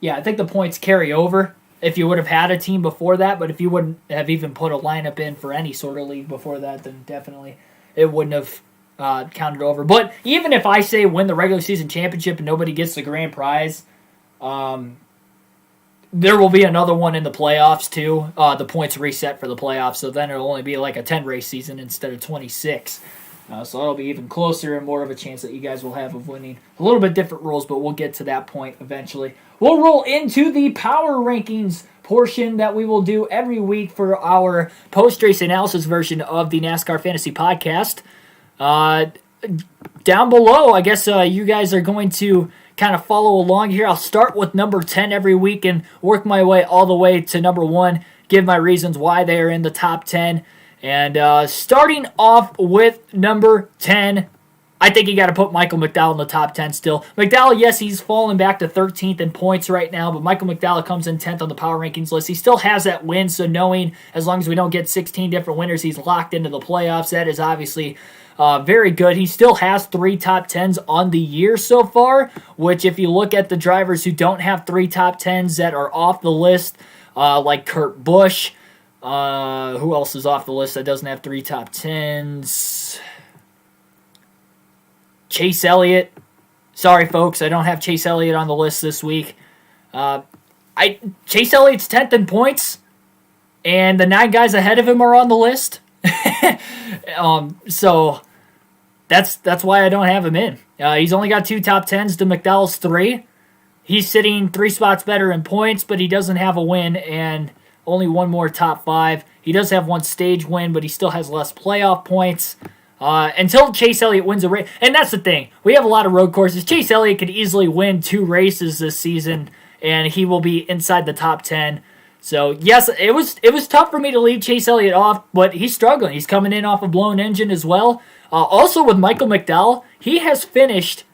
Yeah, I think the points carry over if you would have had a team before that, but if you wouldn't have even put a lineup in for any sort of league before that, then definitely it wouldn't have counted over. But even if I say win the regular season championship and nobody gets the grand prize, there will be another one in the playoffs too. The points reset for the playoffs, so then it'll only be like a 10-race season instead of 26. So it'll be even closer and more of a chance that you guys will have of winning. A little bit different rules, but we'll get to that point eventually. We'll roll into the power rankings portion that we will do every week for our post-race analysis version of the NASCAR Fantasy Podcast. Down below, I guess you guys are going to kind of follow along here. I'll start with number 10 every week and work my way all the way to number 1, give my reasons why they are in the top 10. And starting off with number 10, I think you got to put Michael McDowell in the top 10 still. McDowell, yes, he's fallen back to 13th in points right now, but Michael McDowell comes in 10th on the power rankings list. He still has that win, so knowing as long as we don't get 16 different winners, he's locked into the playoffs. That is obviously very good. He still has 3 top 10s on the year so far, which if you look at the drivers who don't have 3 top 10s that are off the list, like Kurt Busch, who else is off the list that doesn't have 3 top 10s? Chase Elliott. Sorry, folks, I don't have Chase Elliott on the list this week. Chase Elliott's 10th in points, and the 9 guys ahead of him are on the list. So that's why I don't have him in. He's only got 2 top 10s to McDowell's 3. He's sitting 3 spots better in points, but he doesn't have a win, and only 1 more top 5. He does have 1 stage win, but he still has less playoff points. Until Chase Elliott wins a race. And that's the thing. We have a lot of road courses. Chase Elliott could easily win 2 races this season, and he will be inside the top 10. So, yes, it was tough for me to leave Chase Elliott off, but he's struggling. He's coming in off a blown engine as well. Also with Michael McDowell, he has finished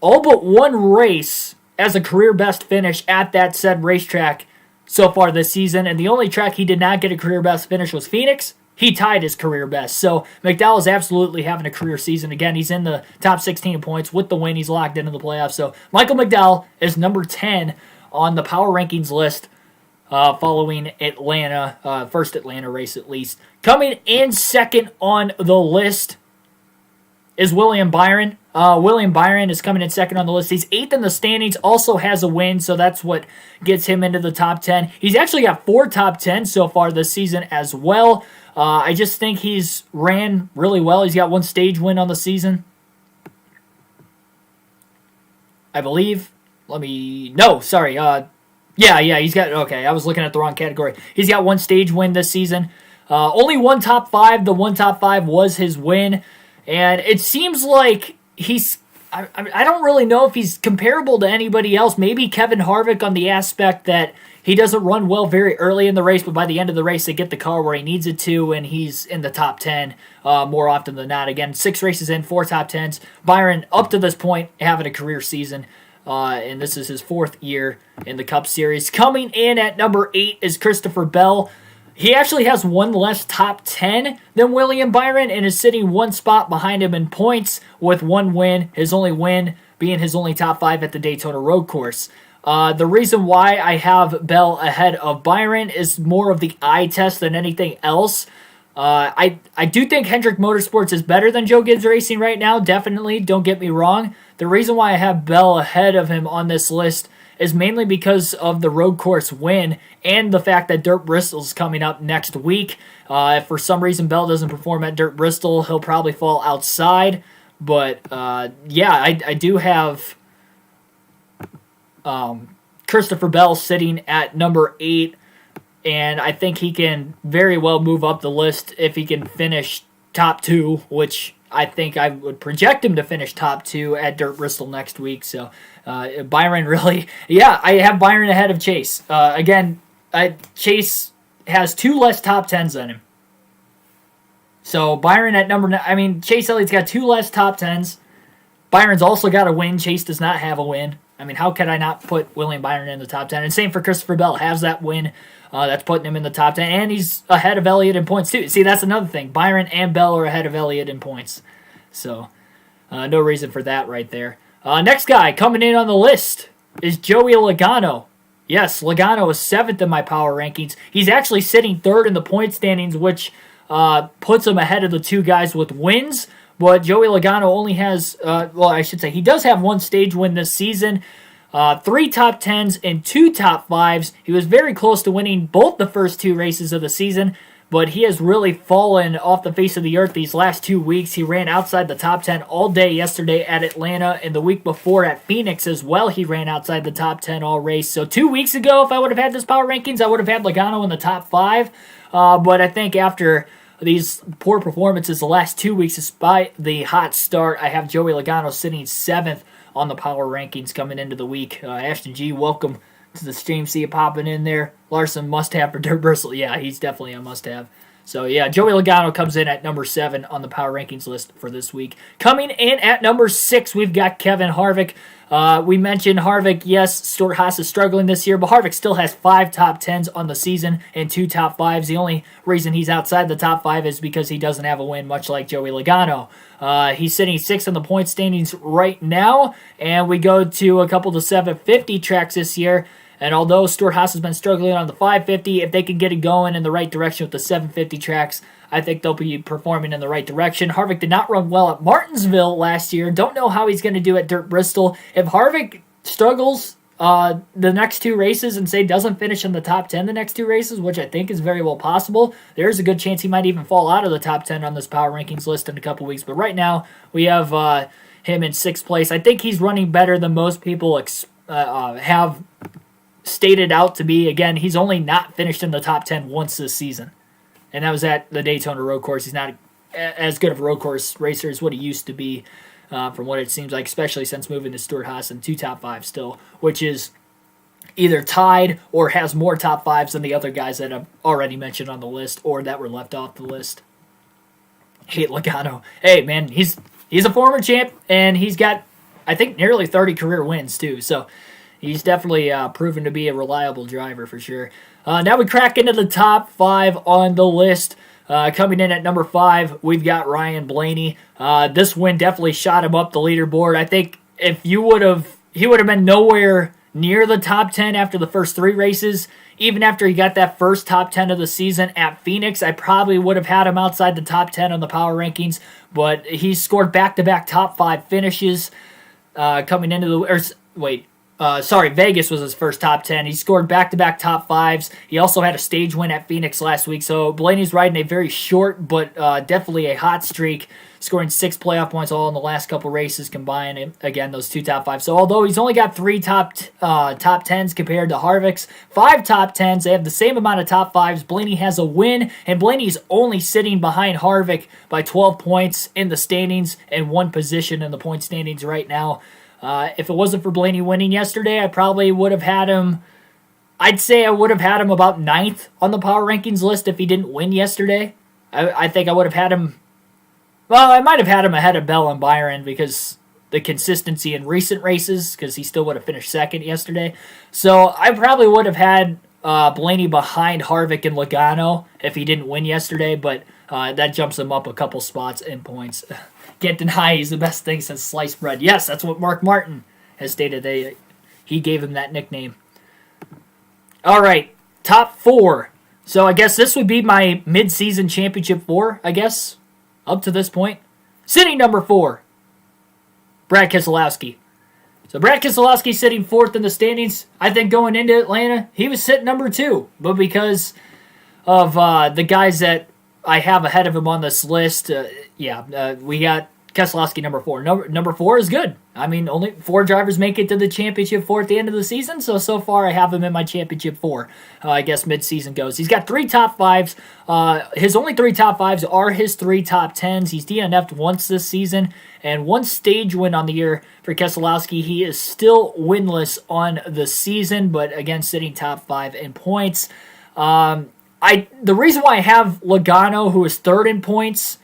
all but 1 race as a career best finish at that said racetrack so far this season. And the only track he did not get a career best finish was Phoenix. He tied his career best. So McDowell is absolutely having a career season. Again, he's in the top 16 points. With the win, he's locked into the playoffs. So Michael McDowell is number 10 on the power rankings list following Atlanta, first Atlanta race at least. Coming in second on the list is William Byron. William Byron is coming in second on the list. He's 8th in the standings, also has a win, so that's what gets him into the top 10. He's actually got 4 top 10s so far this season as well. I just think he's ran really well. He's got 1 stage win on the season, I believe. Yeah, he's got, okay, I was looking at the wrong category. He's got 1 stage win this season. Only 1 top 5. The 1 top 5 was his win. And it seems like I don't really know if he's comparable to anybody else. Maybe Kevin Harvick on the aspect that he doesn't run well very early in the race, but by the end of the race, they get the car where he needs it to, and he's in the top 10 more often than not. Again, 6 races in, 4 top 10s. Byron, up to this point, having a career season, and this is his 4th year in the Cup Series. Coming in at number 8 is Christopher Bell. He actually has 1 less top 10 than William Byron and is sitting 1 spot behind him in points with 1 win, his only win being his only top 5 at the Daytona Road Course. The reason why I have Bell ahead of Byron is more of the eye test than anything else. I do think Hendrick Motorsports is better than Joe Gibbs Racing right now, definitely, don't get me wrong. The reason why I have Bell ahead of him on this list is mainly because of the road course win and the fact that Dirt Bristol's coming up next week. If for some reason Bell doesn't perform at Dirt Bristol, he'll probably fall outside. But, I do have Christopher Bell sitting at number 8, and I think he can very well move up the list if he can finish top 2, which I think I would project him to finish top 2 at Dirt Bristol next week. So Byron really, I have Byron ahead of Chase. Chase has 2 less top 10s than him. So Byron at number 9, Chase Elliott's got 2 less top 10s. Byron's also got a win. Chase does not have a win. How could I not put William Byron in the top 10? And same for Christopher Bell. Has that win. That's putting him in the top 10. And he's ahead of Elliott in points, too. See, that's another thing. Byron and Bell are ahead of Elliott in points. So, no reason for that right there. Next guy coming in on the list is Joey Logano. Yes, Logano is 7th in my power rankings. He's actually sitting 3rd in the point standings, which puts him ahead of the 2 guys with wins. But Joey Logano only has, he does have 1 stage win this season, 3 top 10s and 2 top 5s. He was very close to winning both the first 2 races of the season, but he has really fallen off the face of the earth these last 2 weeks. He ran outside the top 10 all day yesterday at Atlanta, and the week before at Phoenix as well, he ran outside the top 10 all race. So 2 weeks ago, if I would have had this power rankings, I would have had Logano in the top 5, but I think after these poor performances the last 2 weeks, despite the hot start, I have Joey Logano sitting 7th on the power rankings coming into the week. Ashton G, welcome to the stream. See you popping in there. Larson, must-have for Dirt Bristol. Yeah, he's definitely a must-have. So, Joey Logano comes in at number 7 on the power rankings list for this week. Coming in at number 6, we've got Kevin Harvick. We mentioned Harvick. Yes, Stuart Haas is struggling this year, but Harvick still has 5 top 10s on the season and 2 top 5s. The only reason he's outside the top 5 is because he doesn't have a win, much like Joey Logano. He's sitting 6th on the point standings right now, and we go to a couple of 750 tracks this year. And although Stuart Haas has been struggling on the 550, if they can get it going in the right direction with the 750 tracks, I think they'll be performing in the right direction. Harvick did not run well at Martinsville last year. Don't know how he's going to do at Dirt Bristol. If Harvick struggles the next 2 races and, say, doesn't finish in the top 10 the next 2 races, which I think is very well possible, there's a good chance he might even fall out of the top 10 on this power rankings list in a couple weeks. But right now, we have him in 6th place. I think he's running better than most people have stated out to be. Again, he's only not finished in the top 10 once this season, and that was at the Daytona road course. He's not as good of a road course racer as what he used to be, from what it seems like, especially since moving to Stuart Haas and 2 top 5s still, which is either tied or has more top 5s than the other guys that I've already mentioned on the list or that were left off the list. Hate Logano. Hey, man, he's a former champ, and he's got, I think, nearly 30 career wins, too, so he's definitely proven to be a reliable driver for sure. Now we crack into the top 5 on the list. Coming in at number 5, we've got Ryan Blaney. This win definitely shot him up the leaderboard. I think if he would have been nowhere near the top 10 after the first 3 races. Even after he got that first top 10 of the season at Phoenix, I probably would have had him outside the top 10 on the power rankings. But he scored back-to-back top 5 finishes coming into the... Vegas was his first top 10. He scored back-to-back top 5s. He also had a stage win at Phoenix last week. So Blaney's riding a very short but definitely a hot streak, scoring 6 playoff points all in the last couple races combined. And again, those 2 top 5s. So although he's only got 3 top 10s compared to Harvick's 5 top 10s, they have the same amount of top 5s. Blaney has a win, and Blaney's only sitting behind Harvick by 12 points in the standings and 1 position in the point standings right now. If it wasn't for Blaney winning yesterday, I probably would have had him. I'd say I would have had him about 9th on the power rankings list if he didn't win yesterday. I think I would have had him. Well, I might have had him ahead of Bell and Byron because the consistency in recent races, because he still would have finished 2nd yesterday. So I probably would have had Blaney behind Harvick and Logano if he didn't win yesterday, but that jumps him up a couple spots in points. Can't deny he's the best thing since sliced bread. Yes, that's what Mark Martin has stated. He gave him that nickname. All right, top 4. So I guess this would be my mid-season championship 4, I guess, up to this point. Sitting number 4, Brad Keselowski. So So Brad Keselowski sitting 4th in the standings. I think going into Atlanta, he was sitting number 2. But because of the guys that I have ahead of him on this list, we got Keselowski number 4. Number 4 is good. I mean, only 4 drivers make it to the championship 4 at the end of the season, so far I have him in my championship 4, I guess mid-season goes. He's got 3 top 5s. His only 3 top 5s are his 3 top 10s. He's DNF'd once this season, and 1 stage win on the year for Keselowski. He is still winless on the season, but again, sitting top 5 in points. The reason why I have Logano, who is 3rd in points,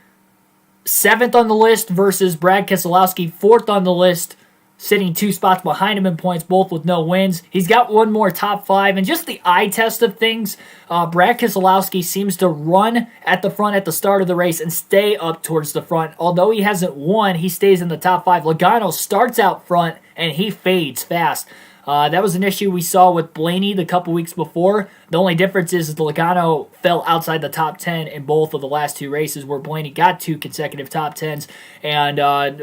7th on the list versus Brad Keselowski, 4th on the list, sitting 2 spots behind him in points, both with no wins. He's got 1 more top 5, and just the eye test of things, Brad Keselowski seems to run at the front at the start of the race and stay up towards the front. Although he hasn't won, he stays in the top 5. Logano starts out front, and he fades fast. That was an issue we saw with Blaney the couple weeks before. The only difference is Logano fell outside the top 10 in both of the last 2 races, where Blaney got 2 consecutive top 10s. And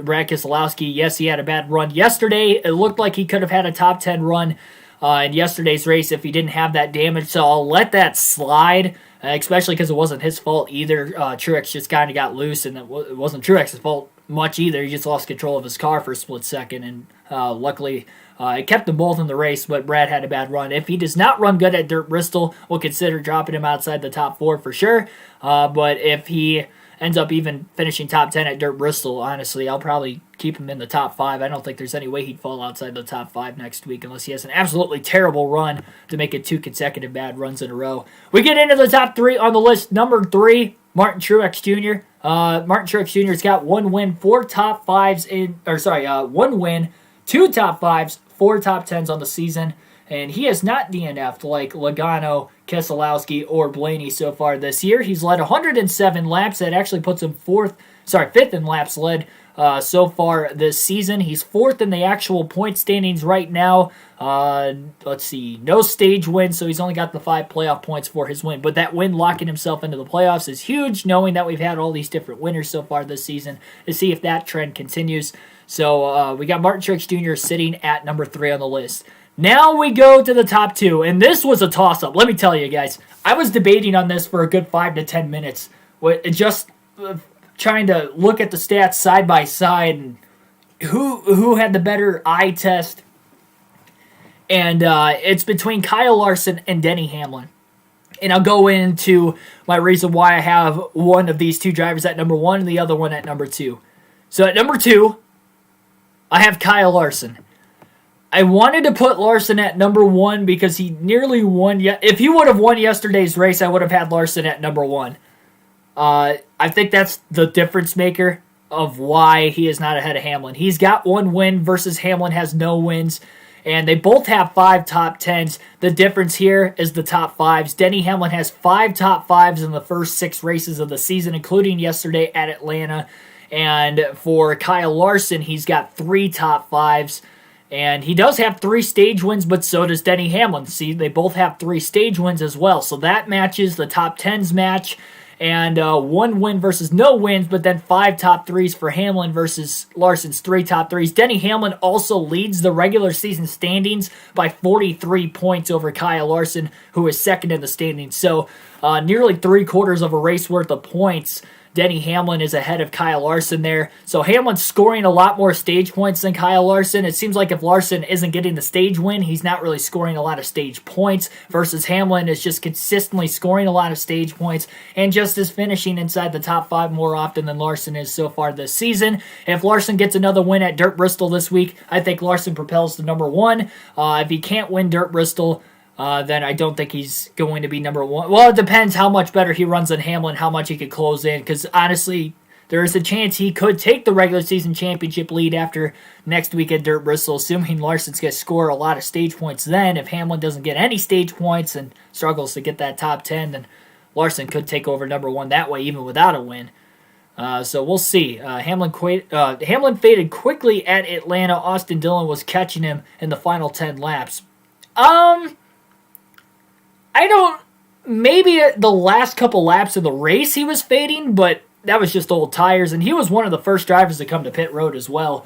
Brad Keselowski, yes, he had a bad run yesterday. It looked like he could have had a top 10 run in yesterday's race if he didn't have that damage. So I'll let that slide, especially because it wasn't his fault either. Truex just kind of got loose, and it wasn't Truex's fault much either. He just lost control of his car for a split second, and luckily it kept them both in the race, but Brad had a bad run. If he does not run good at Dirt Bristol, we'll consider dropping him outside the top 4 for sure. But if he ends up even finishing top 10 at Dirt Bristol, honestly, I'll probably keep him in the top 5. I don't think there's any way he'd fall outside the top 5 next week unless he has an absolutely terrible run to make it 2 consecutive bad runs in a row. We get into the top 3 on the list. Number 3, Martin Truex Jr. Martin Truex Jr.'s got 1 win, 4 top 5s 1 win, 2 top 5s, 4 top 10s on the season, and he has not DNF'd like Logano, Keselowski, or Blaney so far this year. He's led 107 laps. That actually puts him 5th in laps led so far this season. He's 4th in the actual point standings right now. Let's see, no stage win, so he's only got the 5 playoff points for his win. But that win locking himself into the playoffs is huge, knowing that we've had all these different winners so far this season, to see if that trend continues. So we got Martin Truex Jr. sitting at number 3 on the list. Now we go to the top 2, and this was a toss-up. Let me tell you guys, I was debating on this for a good 5 to 10 minutes, just trying to look at the stats side by side and who had the better eye test. And it's between Kyle Larson and Denny Hamlin. And I'll go into my reason why I have one of these 2 drivers at number 1 and the other one at number 2. So at number 2, I have Kyle Larson. I wanted to put Larson at number 1 because he nearly won. If he would have won yesterday's race, I would have had Larson at number 1. I think that's the difference maker of why he is not ahead of Hamlin. He's got 1 win versus Hamlin has no wins, and they both have 5 top 10s. The difference here is the top 5s. Denny Hamlin has 5 top 5s in the first 6 races of the season, including yesterday at Atlanta. And for Kyle Larson, he's got 3 top 5s. And he does have 3 stage wins, but so does Denny Hamlin. See, they both have 3 stage wins as well. So that matches the top 10s match. And 1 win versus no wins, but then 5 top 3s for Hamlin versus Larson's 3 top 3s. Denny Hamlin also leads the regular season standings by 43 points over Kyle Larson, who is 2nd in the standings. So nearly 3/4 of a race worth of points. Denny Hamlin is ahead of Kyle Larson there. So Hamlin's scoring a lot more stage points than Kyle Larson. It seems like if Larson isn't getting the stage win, he's not really scoring a lot of stage points, versus Hamlin is just consistently scoring a lot of stage points and just is finishing inside the top 5 more often than Larson is so far this season. If Larson gets another win at Dirt Bristol this week, I think Larson propels to number 1. If he can't win Dirt Bristol, then I don't think he's going to be number 1. Well, it depends how much better he runs than Hamlin, how much he could close in, because honestly, there is a chance he could take the regular season championship lead after next week at Dirt Bristol, assuming Larson's going to score a lot of stage points then. If Hamlin doesn't get any stage points and struggles to get that top 10, then Larson could take over number 1 that way, even without a win. So we'll see. Hamlin faded quickly at Atlanta. Austin Dillon was catching him in the final 10 laps. Maybe the last couple laps of the race he was fading, but that was just old tires, and he was one of the first drivers to come to pit road as well.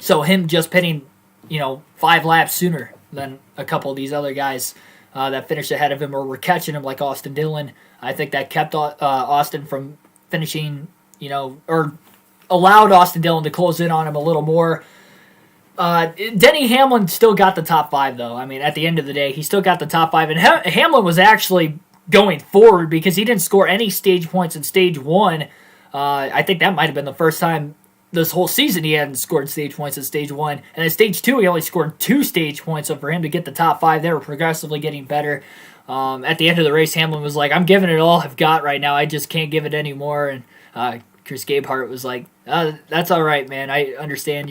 So him just pitting, 5 laps sooner than a couple of these other guys that finished ahead of him or were catching him like Austin Dillon. I think that kept Austin from finishing, or allowed Austin Dillon to close in on him a little more. Denny Hamlin still got the top 5, though. I mean, at the end of the day, he still got the top 5. And Hamlin was actually going forward because he didn't score any stage points in stage 1. I think that might have been the first time this whole season he hadn't scored stage points in stage 1. And in stage 2, he only scored 2 stage points. So for him to get the top 5, they were progressively getting better. At the end of the race, Hamlin was like, I'm giving it all I've got right now. I just can't give it anymore. And Chris Gabehart was like, that's all right, man. I understand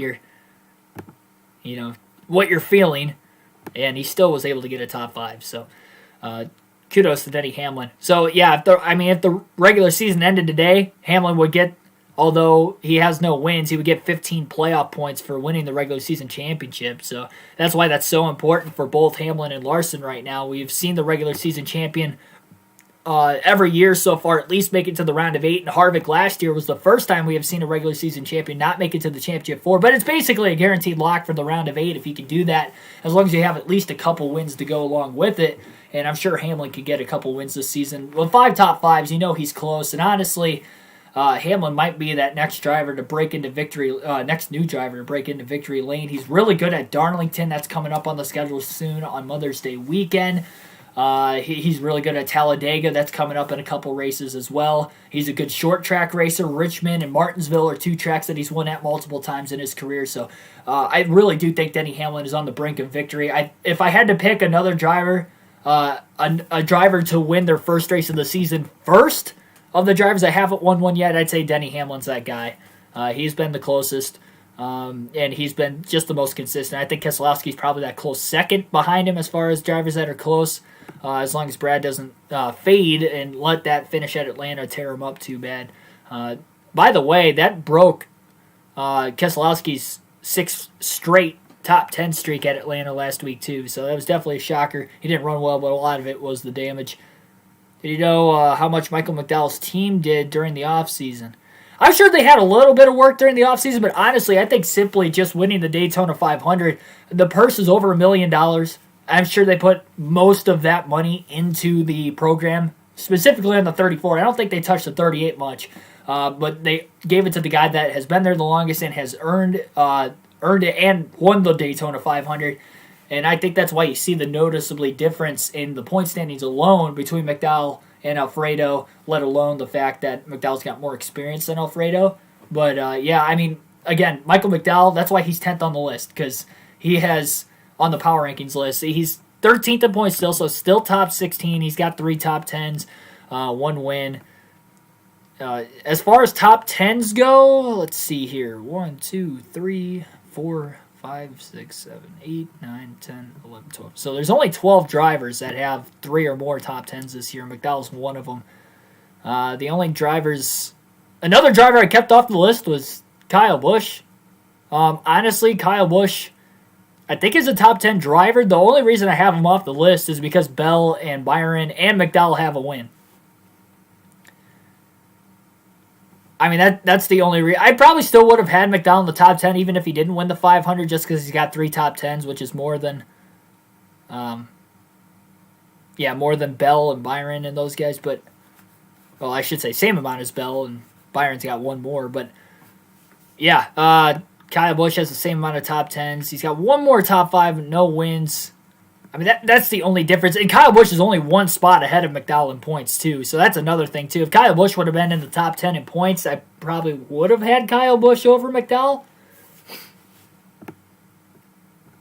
what you're feeling. And he still was able to get a top 5. So kudos to Denny Hamlin. So, yeah, if the regular season ended today, Hamlin would get, although he has no wins, he would get 15 playoff points for winning the regular season championship. So that's why that's so important for both Hamlin and Larson right now. We've seen the regular season champion every year so far at least make it to the round of 8. And Harvick last year was the first time we have seen a regular season champion not make it to the championship 4. But it's basically a guaranteed lock for the round of 8 if you can do that, as long as you have at least a couple wins to go along with it. And I'm sure Hamlin could get a couple wins this season. With 5 top 5s, he's close. And honestly, Hamlin might be that next driver to break into victory, next new driver to break into victory lane. He's really good at Darlington. That's coming up on the schedule soon on Mother's Day weekend. He's really good at Talladega. That's coming up in a couple races as well. He's a good short track racer. Richmond and Martinsville are 2 tracks that he's won at multiple times in his career. So I really do think Denny Hamlin is on the brink of victory. If I had to pick another driver, a driver to win their first race of the season first of the drivers that haven't won one yet, I'd say Denny Hamlin's that guy. He's been the closest, and he's been just the most consistent. I think Keselowski's probably that close second behind him as far as drivers that are close, as long as Brad doesn't fade and let that finish at Atlanta tear him up too bad. By the way, that broke Keselowski's 6th straight top 10 streak at Atlanta last week too, so that was definitely a shocker. He didn't run well, but a lot of it was the damage. Did you know how much Michael McDowell's team did during the offseason? I'm sure they had a little bit of work during the offseason, but honestly, I think simply just winning the Daytona 500, the purse is over $1 million. I'm sure they put most of that money into the program, specifically on the 34. I don't think they touched the 38 much, but they gave it to the guy that has been there the longest and has earned it and won the Daytona 500. And I think that's why you see the noticeably difference in the point standings alone between McDowell and Alfredo, let alone the fact that McDowell's got more experience than Alfredo. But, again, Michael McDowell, that's why he's 10th on the list, because he has, on the power rankings list, he's 13th in points still, so still top 16. He's got 3 top 10s, 1 win. As far as top 10s go, let's see here. 1, 2, 3, 4, 5, 6, 7, 8, 9, 10, 11, 12. So there's only 12 drivers that have 3 or more top 10s this year. McDowell's one of them. The only drivers... Another driver I kept off the list was Kyle Busch. Honestly, Kyle Busch, I think is a top 10 driver. The only reason I have him off the list is because Bell and Byron and McDowell have a win. I mean, that's the only reason. I probably still would have had McDowell in the top 10 even if he didn't win the 500 just because he's got 3 top 10s, which is more than more than Bell and Byron and those guys. But, well, I should say same amount as Bell, and Byron's got 1 more. But, yeah, Kyle Busch has the same amount of top 10s. He's got 1 more top 5, no wins. I mean, that's the only difference. And Kyle Busch is only 1 spot ahead of McDowell in points, too. So that's another thing, too. If Kyle Busch would have been in the top 10 in points, I probably would have had Kyle Busch over McDowell.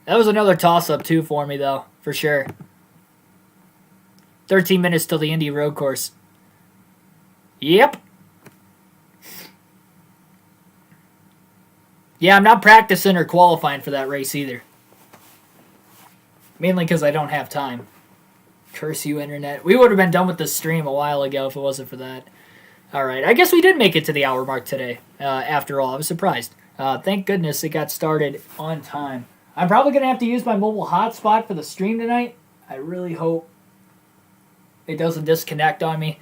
That was another toss-up, too, for me, though, for sure. 13 minutes till the Indy Road Course. Yep. Yeah, I'm not practicing or qualifying for that race either. Mainly because I don't have time. Curse you, Internet. We would have been done with this stream a while ago if it wasn't for that. Alright, I guess we did make it to the hour mark today. After all, I was surprised. Thank goodness it got started on time. I'm probably going to have to use my mobile hotspot for the stream tonight. I really hope it doesn't disconnect on me.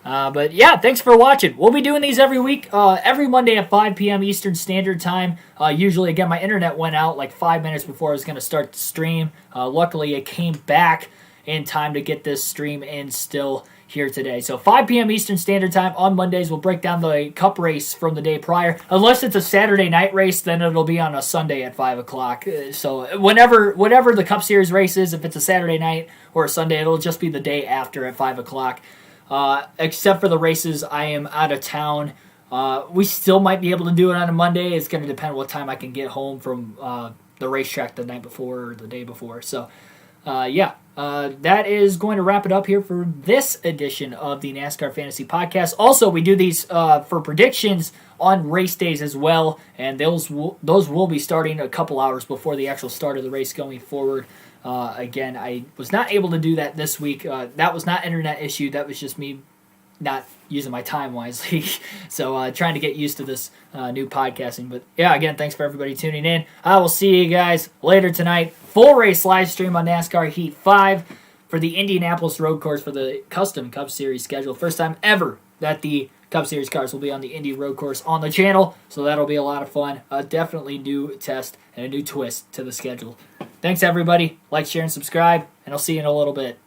But yeah, thanks for watching. We'll be doing these every week, every Monday at 5 p.m. Eastern Standard Time. Usually, again, my internet went out like 5 minutes before I was going to start the stream. Luckily, it came back in time to get this stream in still here today. So 5 p.m. Eastern Standard Time on Mondays. We'll break down the Cup race from the day prior. Unless it's a Saturday night race, then it'll be on a Sunday at 5 o'clock. So whatever the Cup Series race is, if it's a Saturday night or a Sunday, it'll just be the day after at 5 o'clock. Except for the races, I am out of town. We still might be able to do it on a Monday. It's going to depend what time I can get home from the racetrack the night before or the day before. So, that is going to wrap it up here for this edition of the NASCAR Fantasy Podcast. Also, we do these for predictions on race days as well, and those will be starting a couple hours before the actual start of the race going forward. Again, I was not able to do that this week. That was not internet issue. That was just me not using my time wisely. So trying to get used to this new podcasting. But yeah, again, thanks for everybody tuning in. I will see you guys later tonight. Full race live stream on NASCAR Heat 5 for the Indianapolis Road Course for the Custom Cup Series schedule. First time ever that the Cup Series cars will be on the Indy Road Course on the channel. So that'll be a lot of fun. Definitely new test and a new twist to the schedule. Thanks, everybody. Like, share, and subscribe, and I'll see you in a little bit.